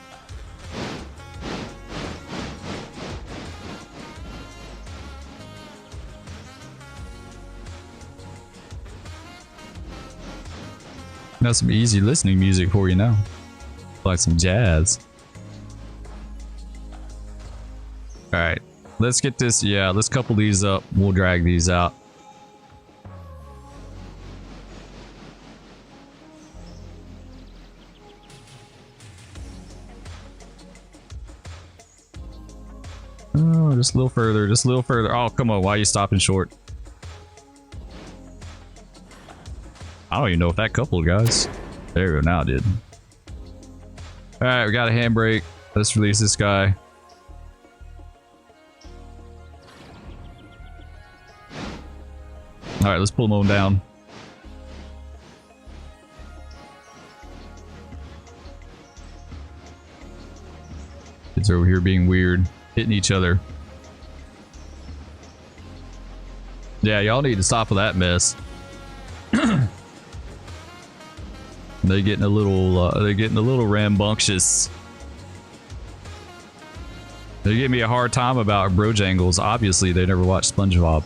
Got some easy listening music for you now. Like some jazz. Alright, let's get this. Yeah, let's couple these up. We'll drag these out. Oh, just a little further, just a little further. Oh, come on, why are you stopping short? I don't even know if that coupled, guys. There we go, now it did. Alright, we got a handbrake. Let's release this guy. Alright, let's pull him on down. Kids are over here being weird, hitting each other. Yeah, y'all need to stop with that mess. They're getting a little rambunctious. They give me a hard time about Brojangles. Obviously, they never watched SpongeBob.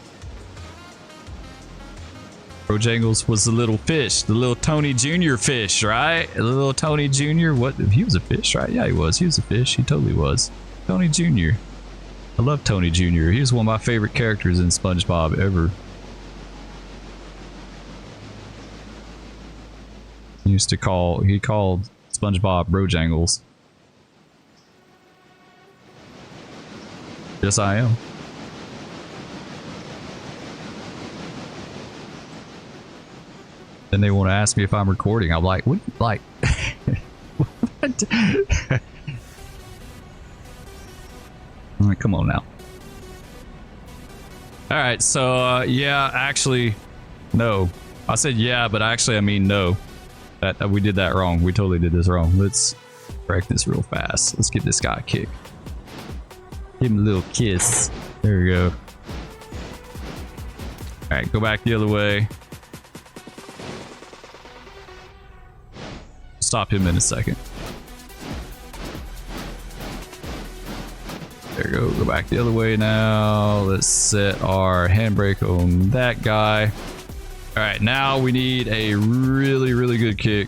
Brojangles was the little fish, the little Tony Jr. fish, right? The little Tony Jr. What? He was a fish, right? Yeah, he was. He was a fish. He totally was. Tony Jr. I love Tony Jr. He was one of my favorite characters in SpongeBob ever. He called SpongeBob Brojangles. Yes, I am. Then they want to ask me if I'm recording. I'm like, what? Like, what? I'm like, come on now. All right, so yeah, actually, no. I said yeah, but actually, I mean no. That we did that wrong. We totally did this wrong. Let's break this real fast. Let's give this guy a kick. Give him a little kiss. There we go. All right, go back the other way. Stop him in a second. There we go. Go back the other way now. Let's set our handbrake on that guy. All right, now we need a really, really good kick.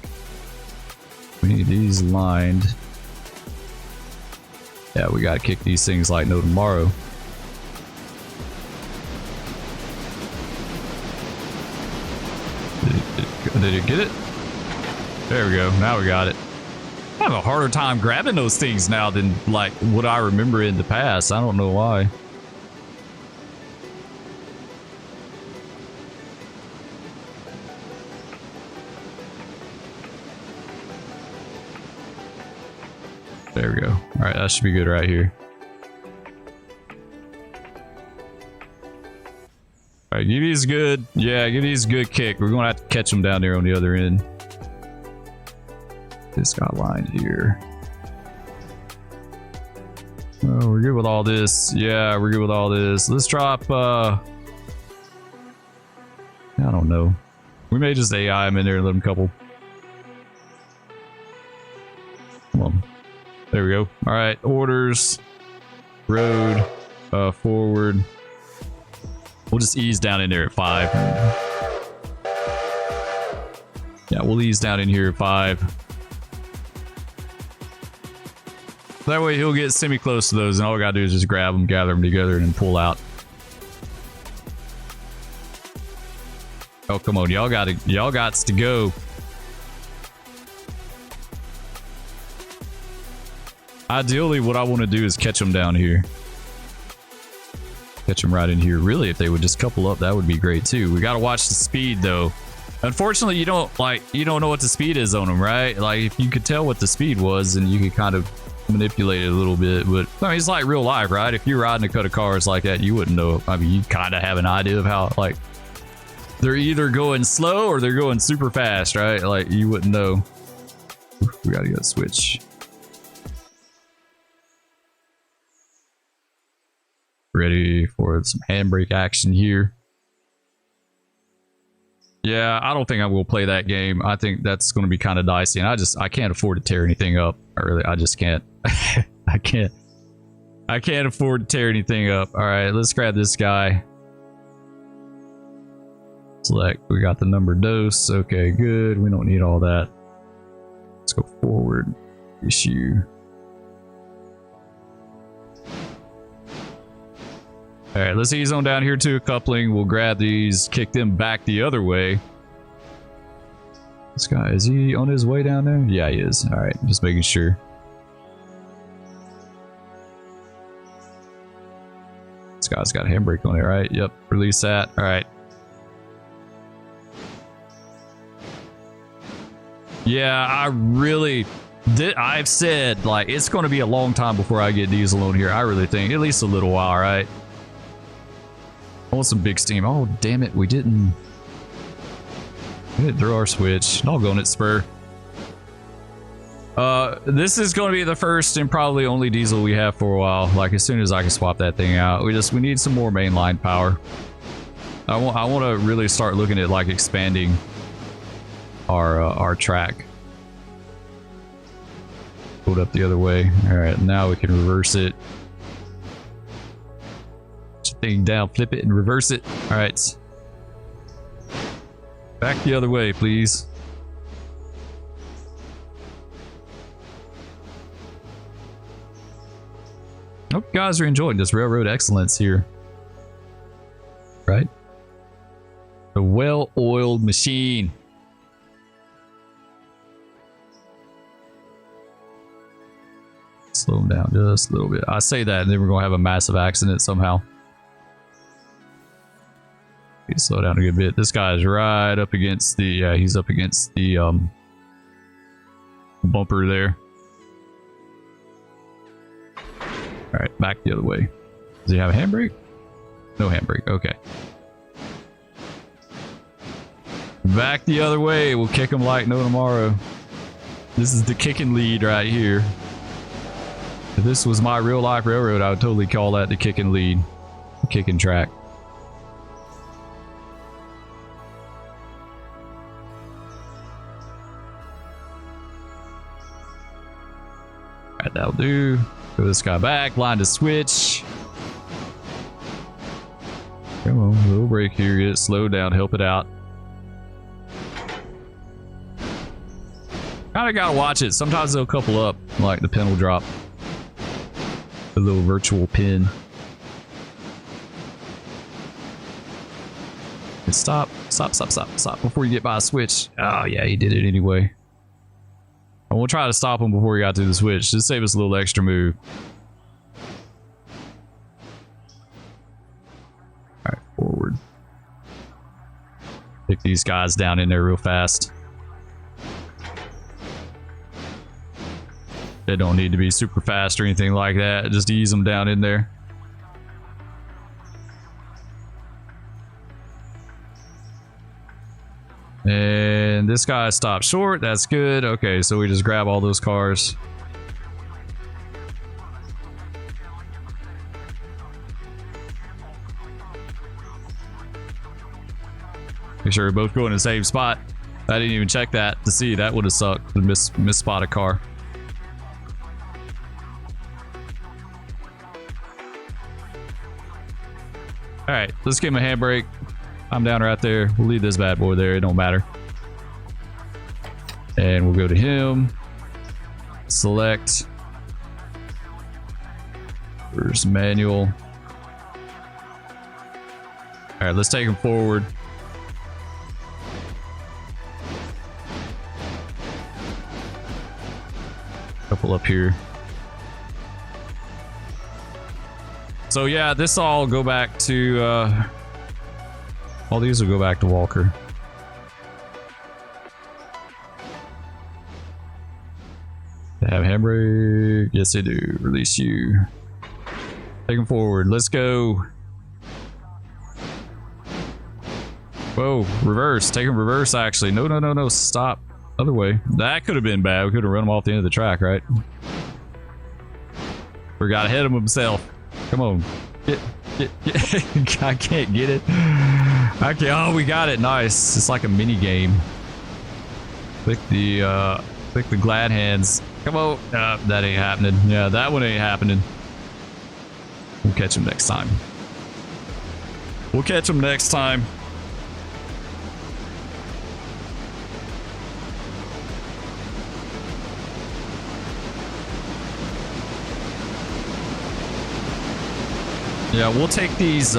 We need these lined. Yeah, we gotta kick these things like no tomorrow. Did it get it? There we go. Now we got it. I have a harder time grabbing those things now than like what I remember in the past. I don't know why. There we go. All right, that should be good right here. All right, give these good. Yeah, give these a good kick. We're gonna have to catch them down there on the other end. This got lined here. Oh, we're good with all this. Yeah, we're good with all this. Let's drop. I don't know. We may just AI them in there and let them couple. Come on. There we go. All right, orders, road, forward. We'll just ease down in there at 5. Yeah, we'll ease down in here at 5. That way he'll get semi-close to those, and all we gotta do is just grab them, gather them together, and then pull out. Oh, come on, y'all gots to go. Ideally, what I want to do is catch them down here. Catch them right in here. Really, if they would just couple up, that would be great too. We got to watch the speed though. Unfortunately, you don't know what the speed is on them, right? Like if you could tell what the speed was, and you could kind of manipulate it a little bit. But I mean, it's like real life, right? If you're riding a cut of cars like that, you wouldn't know. I mean, you kind of have an idea of how like they're either going slow or they're going super fast, right? Like you wouldn't know. We got to go switch. Ready for some handbrake action here. Yeah, I don't think I will play that game. I think that's going to be kind of dicey, and I can't afford to tear anything up. I just can't. I can't afford to tear anything up. All right, let's grab this guy. Select. We got the number dose. Okay, good. We don't need all that. Let's go forward. Issue. All right, let's ease on down here to a coupling. We'll grab these, kick them back the other way. This guy, is he on his way down there? Yeah, he is. All right, just making sure. This guy's got a handbrake on it, right? Yep, release that. All right. Yeah, I really did. I've said, like, it's going to be a long time before I get diesel on here. I really think at least a little while, right? I want some big steam. Oh, damn it. We didn't throw our switch. Doggone it, Spur. This is going to be the first and probably only diesel we have for a while. Like, as soon as I can swap that thing out, we need some more mainline power. I want to really start looking at, like, expanding our track. Pulled up the other way. All right, now we can reverse it. Thing down, flip it, and reverse it. All right, back the other way, please. Hope you guys are enjoying this railroad excellence here. Right, a well-oiled machine. Slow them down just a little bit. I say that, and then we're gonna have a massive accident somehow. Slow down a good bit. This guy's right up against the, yeah, he's up against the bumper there. All right, back the other way. Does he have a handbrake? No handbrake. Okay. Back the other way. We'll kick him like no tomorrow. This is the kicking lead right here. If this was my real life railroad, I would totally call that the kicking lead, the kicking track. Alright, that'll do. Throw this guy back. Line to switch. Come on, a little break here. Get it slowed down. Help it out. Kinda gotta watch it. Sometimes they'll couple up, like the pin will drop. A little virtual pin. Stop. Stop before you get by a switch. Oh yeah, he did it anyway. And we'll try to stop him before he got to the switch. Just save us a little extra move. Alright, forward. Pick these guys down in there real fast. They don't need to be super fast or anything like that. Just ease them down in there. And this guy stopped short. That's good. Okay, so we just grab all those cars. Make sure we both go in the same spot. I didn't even check that to see. That would have sucked to miss spot a car. All right, let's give him a handbrake. I'm down right there. We'll leave this bad boy there. It don't matter. And we'll go to him. Select. Where's manual? All right, let's take him forward. Couple up here. So yeah, this all go back to all these will go back to Walker. They have handbrake. Yes, they do. Release you. Take them forward. Let's go. Whoa, reverse. Take them reverse, actually. No. Stop. Other way. That could have been bad. We could have run him off the end of the track, right? Forgot ahead of himself. Come on. Get. I can't get it. Okay, oh, we got it. Nice. It's like a mini game. Click the glad hands. Come on. That ain't happening. Yeah, that one ain't happening. We'll catch him next time. We'll catch him next time. Yeah, we'll take these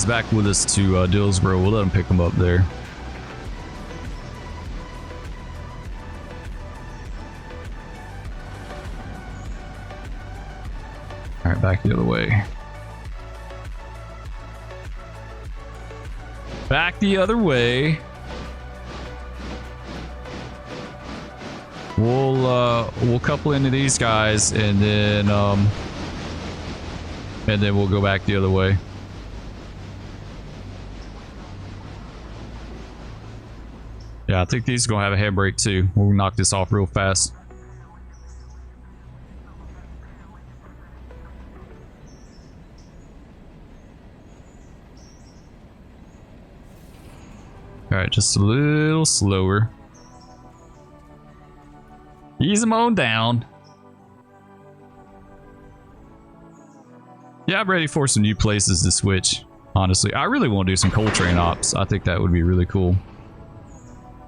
back with us to Dillsboro. We'll let them pick them up there. All right, back the other way. Back the other way. We'll couple into these guys and then we'll go back the other way. Yeah, I think these are gonna have a handbrake too. We'll knock this off real fast. All right, just a little slower. Ease them on down. Yeah, I'm ready for some new places to switch. Honestly, I really want to do some coal train ops. I think that would be really cool.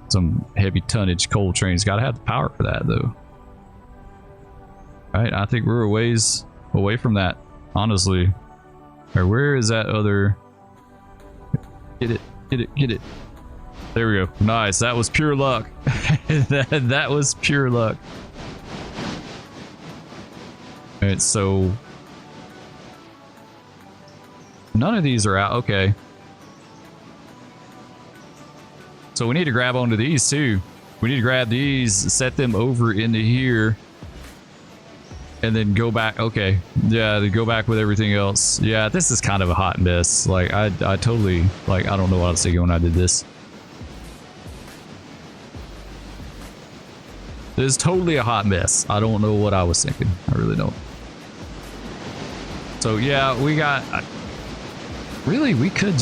Some heavy tonnage coal trains. Gotta have the power for that though. All right, I think we're a ways away from that, honestly. All right, where is that other? Get it, get it, get it. There we go. Nice. That was pure luck. that was pure luck. All right, so none of these are out. Okay. So we need to grab onto these too. We need to grab these, set them over into here, and then go back. Okay. Yeah, then go back with everything else. Yeah, this is kind of a hot mess. Like, I totally, like, I don't know what I was thinking when I did this. It is totally a hot mess. I don't know what I was thinking. I really don't. So yeah, we got... Really, we could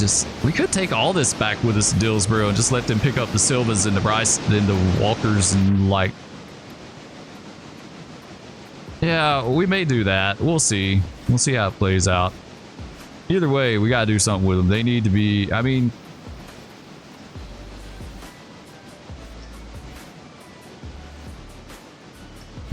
take all this back with us to Dillsboro and just let them pick up the Silvas and the Bryce and the Walkers and like... Yeah, we may do that. We'll see. We'll see how it plays out. Either way, we gotta do something with them. They need to be... I mean...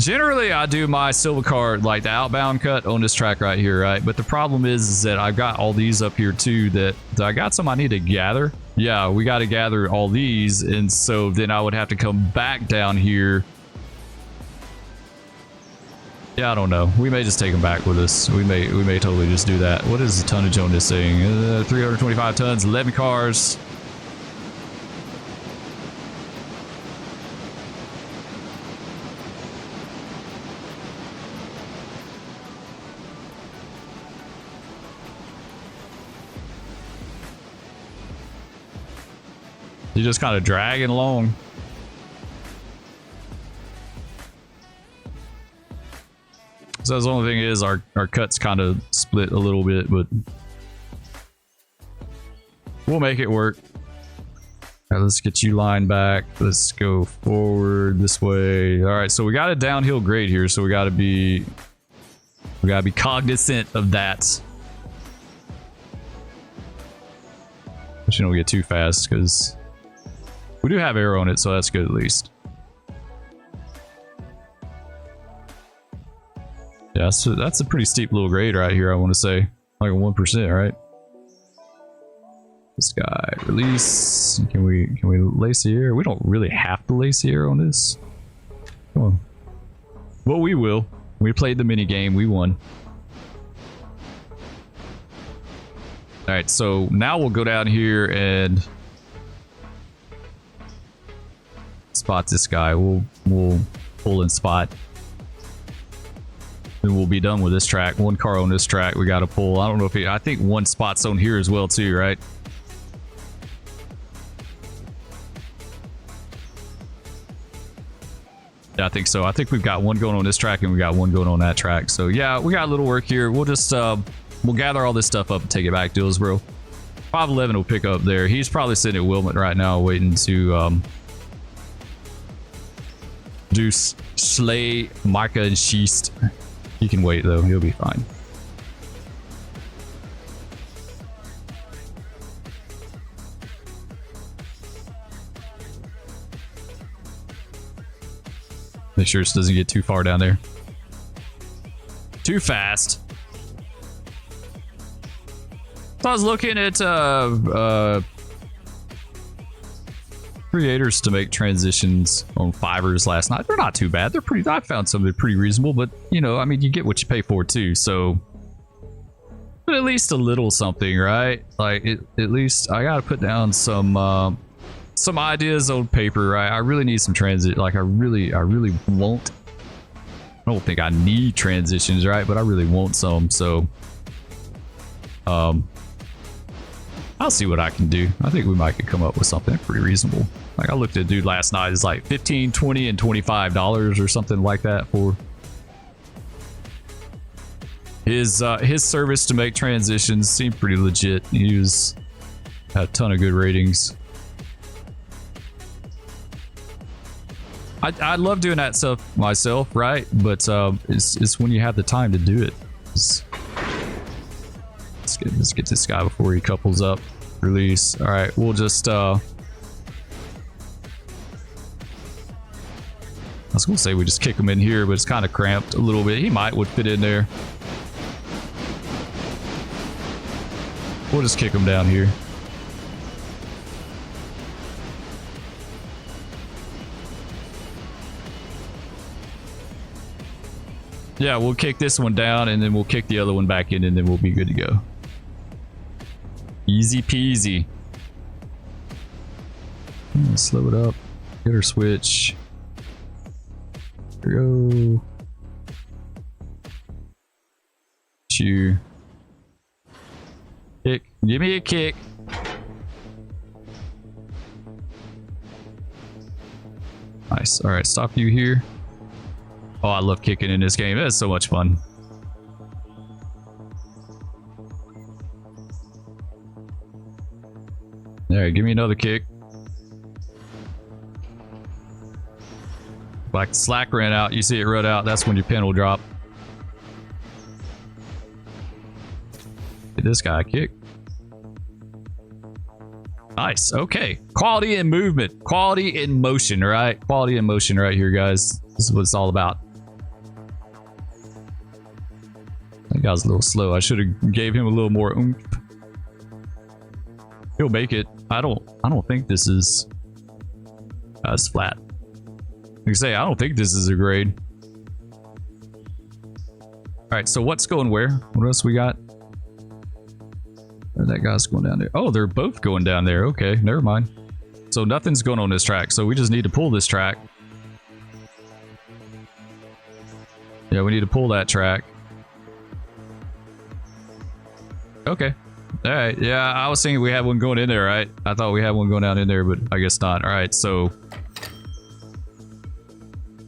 Generally, I do my silver card, like the outbound cut on this track right here, right? But the problem is that I've got all these up here too that I got some I need to gather. Yeah, we got to gather all these, and so then I would have to come back down here. Yeah, I don't know. We may just take them back with us. We may totally just do that. What is the tonnage on this thing? 325 tons, 11 cars. You're just kind of dragging along. So the only thing is our cuts kind of split a little bit, but we'll make it work. All right, let's get you lined back. Let's go forward this way. All right, so we got a downhill grade here, so we got to be cognizant of that. But you don't get too fast because we do have air on it, so that's good at least. Yeah, so that's a pretty steep little grade right here, I want to say. Like a 1%, right? This guy, release. Can we lace the air? We don't really have to lace the air on this. Come on. Well, we will. We played the mini game, we won. Alright, so now we'll go down here and spot this guy. We'll pull and spot. And we'll be done with this track. One car on this track we got to pull. I don't know if I think one spot's on here as well too, right? Yeah, I think so. I think we've got one going on this track and we got one going on that track. So yeah, we got a little work here. We'll just we'll gather all this stuff up and take it back to Dillsboro. 511 will pick up there. He's probably sitting at Wilmot right now waiting to do Slay, Micah, and Sheest. He can wait though. He'll be fine. Make sure it doesn't get too far down there. Too fast. So I was looking at creators to make transitions on Fivers last night. They're not too bad. They're pretty. I found something pretty reasonable, but you know, I mean, you get what you pay for too. So, but at least a little something, right? Like at least I gotta put down some ideas on paper, right? I really need some transit. Like I really want. I don't think I need transitions, right? But I really want some. So, I'll see what I can do. I think we might could come up with something pretty reasonable. Like I looked at a dude last night. It's like $15, $20, and $25 or something like that for his service to make transitions. Seemed pretty legit. He had a ton of good ratings. I love doing that stuff myself, right? But it's when you have the time to do it. Let's get this guy before he couples up. Release. All right, we'll just I was gonna say we just kick him in here, but it's kind of cramped a little bit. He would fit in there. We'll just kick him down here. Yeah, we'll kick this one down and then we'll kick the other one back in and then we'll be good to go. Easy peasy. Slow it up. Get her switch. There we go. Chew. Kick. Give me a kick. Nice. All right, stop you here. Oh, I love kicking in this game. That's so much fun. All right, give me another kick. Like the slack ran out, you see it run out, that's when your pin will drop. Get this guy a kick. Nice, okay. Quality and movement. Quality in motion, right? Quality in motion right here, guys. This is what it's all about. That guy's a little slow. I should have gave him a little more oomph. He'll make it. I don't think this is it's flat. Like I say, I don't think this is a grade. Alright, so what's going where? What else we got? That guy's going down there. Oh, they're both going down there. Okay, never mind. So nothing's going on this track, so we just need to pull this track. Yeah, we need to pull that track. Okay. Alright, yeah, I was thinking we had one going in there, right? I thought we had one going down in there, but I guess not. Alright, so...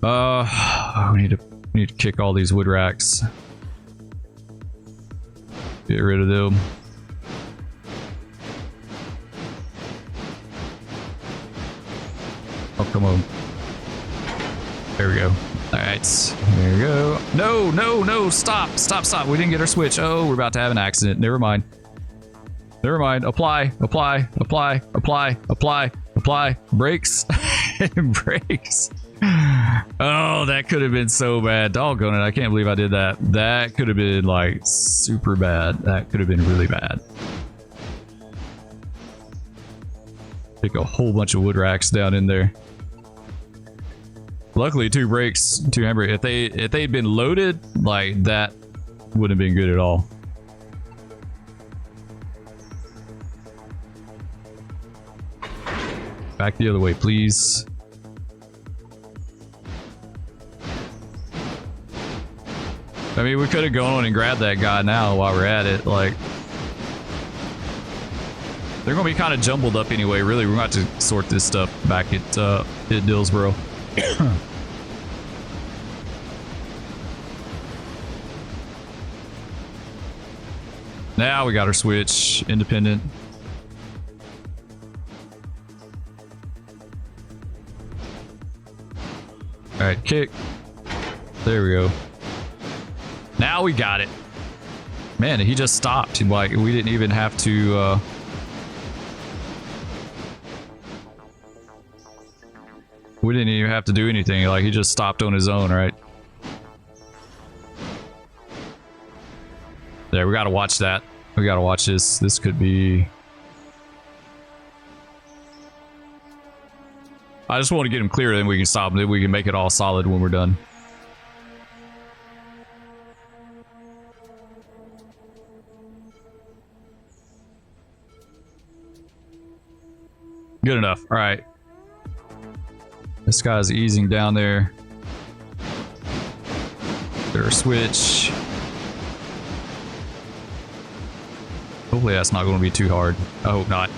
we need to kick all these wood racks. Get rid of them. Oh, come on. There we go. Alright, there we go. No, no, no, stop, stop, stop. We didn't get our switch. Oh, we're about to have an accident. Never mind. Never mind. Apply, apply, apply, apply, apply, apply. Brakes. Brakes. Oh, that could have been so bad. Doggone it. I can't believe I did that. That could have been like super bad. That could have been really bad. Pick a whole bunch of wood racks down in there. Luckily, 2 brakes, 2 handbrake. If they'd been loaded, like that wouldn't have been good at all. Back the other way, please. I mean, we could have gone on and grabbed that guy now while we're at it. Like, they're gonna be kind of jumbled up anyway. Really, we're gonna have to sort this stuff back at Dillsboro. Now we got our switch. Independent. right, kick. There we go. Now we got it. Man, he just stopped. Like, we didn't even have to... we didn't even have to do anything. Like, he just stopped on his own, right? There, we gotta watch that. We gotta watch this. This could be... I just want to get him clear, then we can stop him. Then we can make it all solid when we're done. Good enough. All right. This guy's easing down there. There's a switch. Hopefully that's not going to be too hard. I hope not. I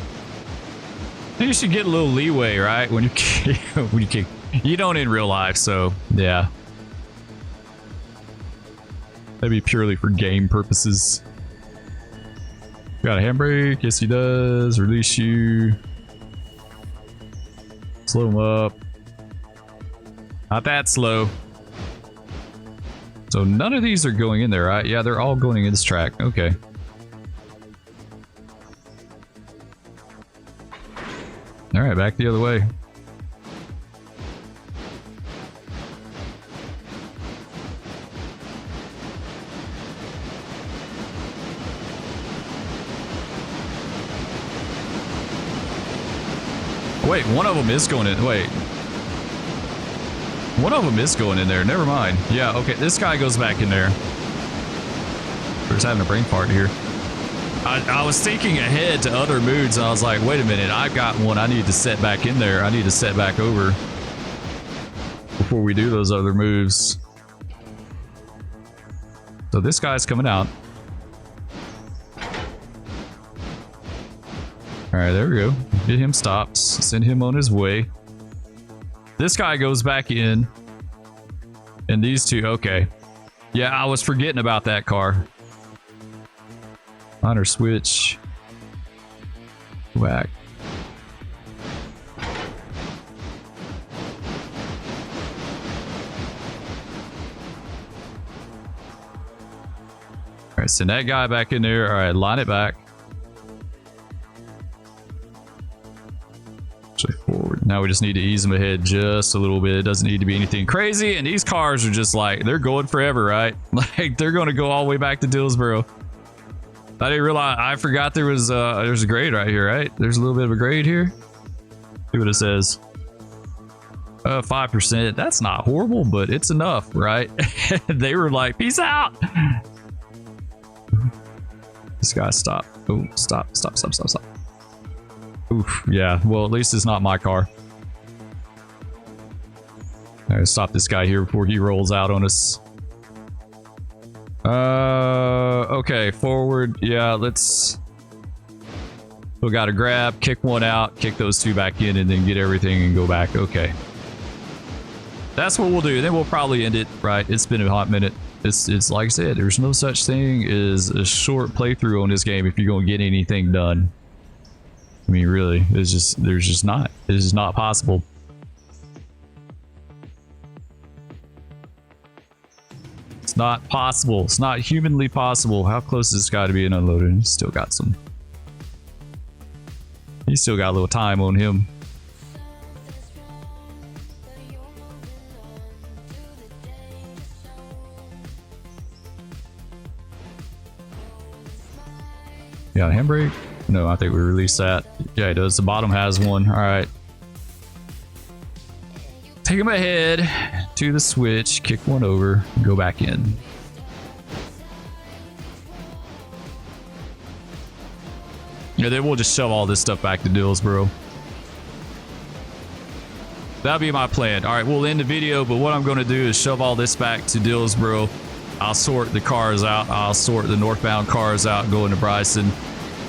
think you should get a little leeway, right? When you kick, when you kick. You don't in real life, so yeah. That'd be purely for game purposes. Got a handbrake? Yes, he does. Release you. Slow him up. Not that slow. So none of these are going in there, right? Yeah, they're all going in this track. Okay. All right, back the other way. Wait, one of them is going in. Wait. One of them is going in there. Never mind. Yeah, okay. This guy goes back in there. We're just having a brain fart here. I was thinking ahead to other moods, and I was like, wait a minute. I've got one I need to set back in there. I need to set back over before we do those other moves. So this guy's coming out. All right, there we go. Get him stopped. Send him on his way. This guy goes back in. And these two, okay. Yeah, I was forgetting about that car. Honor switch. Go back. Alright, send that guy back in there. Alright, line it back. Forward. Now we just need to ease them ahead just a little bit. It doesn't need to be anything crazy. And these cars are just like, they're going forever, right? Like, they're going to go all the way back to Dillsboro. I didn't realize, I forgot there's a grade right here, right? There's a little bit of a grade here. See what it says. 5%. That's not horrible, but it's enough, right? They were like, peace out. This guy stopped. Oh, stop. Oof, yeah. Well, at least it's not my car. All right, stop this guy here before he rolls out on us. Okay, forward. Yeah, let's... We got to grab, kick one out, kick those two back in, and then get everything and go back. Okay. That's what we'll do. Then we'll probably end it, right? It's been a hot minute. It's like I said, there's no such thing as a short playthrough on this game if you're going to get anything done. I mean, really, there's just not. This is not possible. It's not possible. It's not humanly possible. How close is this guy to being unloaded? He's still got some. He's still got a little time on him. Got a handbrake? No, I think we released that. Yeah, it does. The bottom has one. All right. Take him ahead to the switch, kick one over, go back in. Yeah, then we'll just shove all this stuff back to Dillsboro. That'll be my plan. All right, we'll end the video, but what I'm going to do is shove all this back to Dillsboro. I'll sort the cars out. I'll sort the northbound cars out going to Bryson.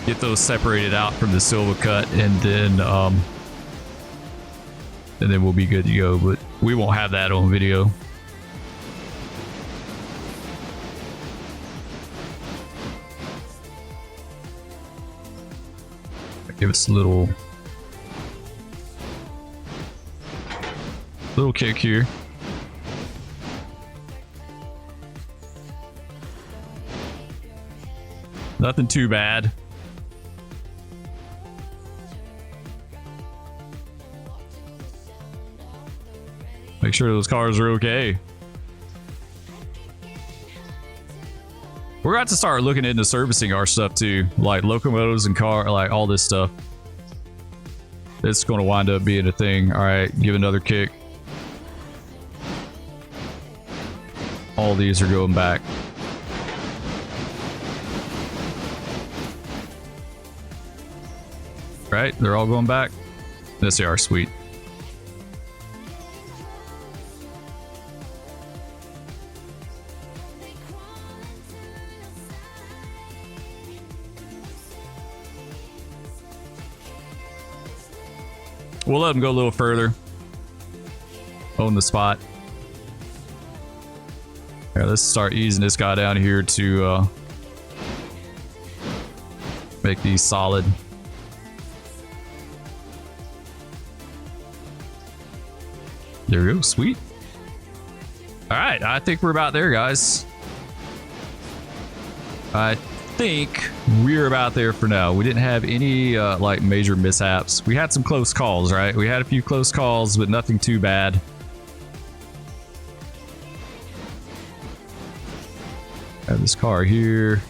Get those separated out from the Silva Cut, and then we'll be good to go. But we won't have that on video. Give us a little kick here. Nothing too bad. Make sure those cars are okay. We're going to start looking into servicing our stuff too, like locomotives and car, like all this stuff. It's going to wind up being a thing. All right, give another kick. All these are going back. Right, they're all going back. Yes, they are. Sweet. We'll let them go a little further. Own the spot. Yeah, let's start easing this guy down here to make these solid. There we go. Sweet. All right, I think we're about there, guys. I think we're about there for now. We didn't have any like major mishaps. We had some close calls, right? We had a few close calls, but nothing too bad. Have this car here.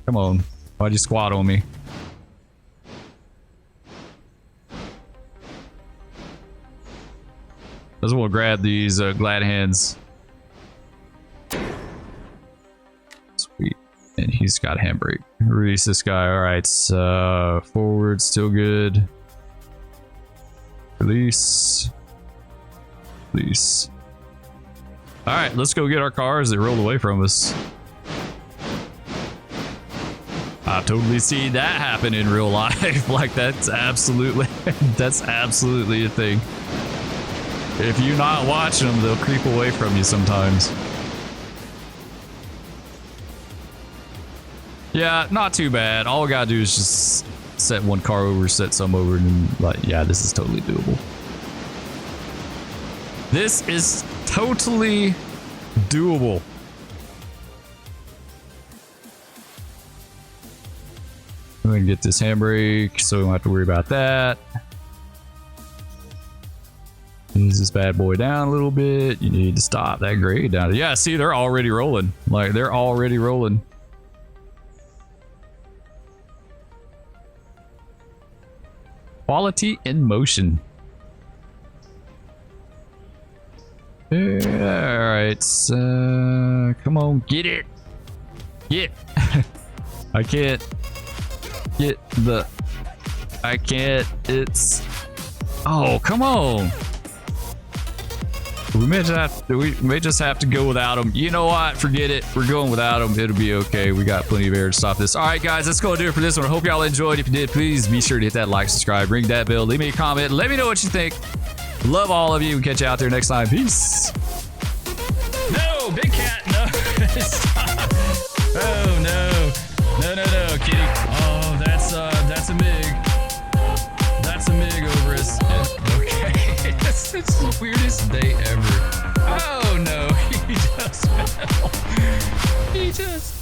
Come on. Why'd you squat on me? Just want to grab these glad hands. Sweet. And he's got handbrake. Release this guy. All right. Forward, still good. Release. Release. All right, let's go get our cars that rolled away from us. I've totally seen that happen in real life. Like that's absolutely a thing. If you're not watching them, they'll creep away from you sometimes. Yeah, not too bad. All we gotta do is just set one car over, set some over, and like, yeah, this is totally doable. This is totally doable. I'm gonna get this handbrake so we don't have to worry about that. Ease this bad boy down a little bit. You need to stop that grade down. Yeah, see, they're already rolling. Like, they're already rolling. Quality in motion. Yeah, all right. Come on, get it. Get. I can't get the. I can't. It's. Oh, come on. We may just have to go without them. You know what? Forget it. We're going without them. It'll be okay. We got plenty of air to stop this. All right, guys, let's go do it for this one. I hope y'all enjoyed. If you did, please be sure to hit that like, subscribe, ring that bell, leave me a comment. Let me know what you think. Love all of you. We'll catch you out there next time. Peace. No, big cat. No. Stop. Oh, no, kitty. Oh, that's a mig. That's a mig over us. Okay. It's the weirdest day ever. Oh no, he just fell. He just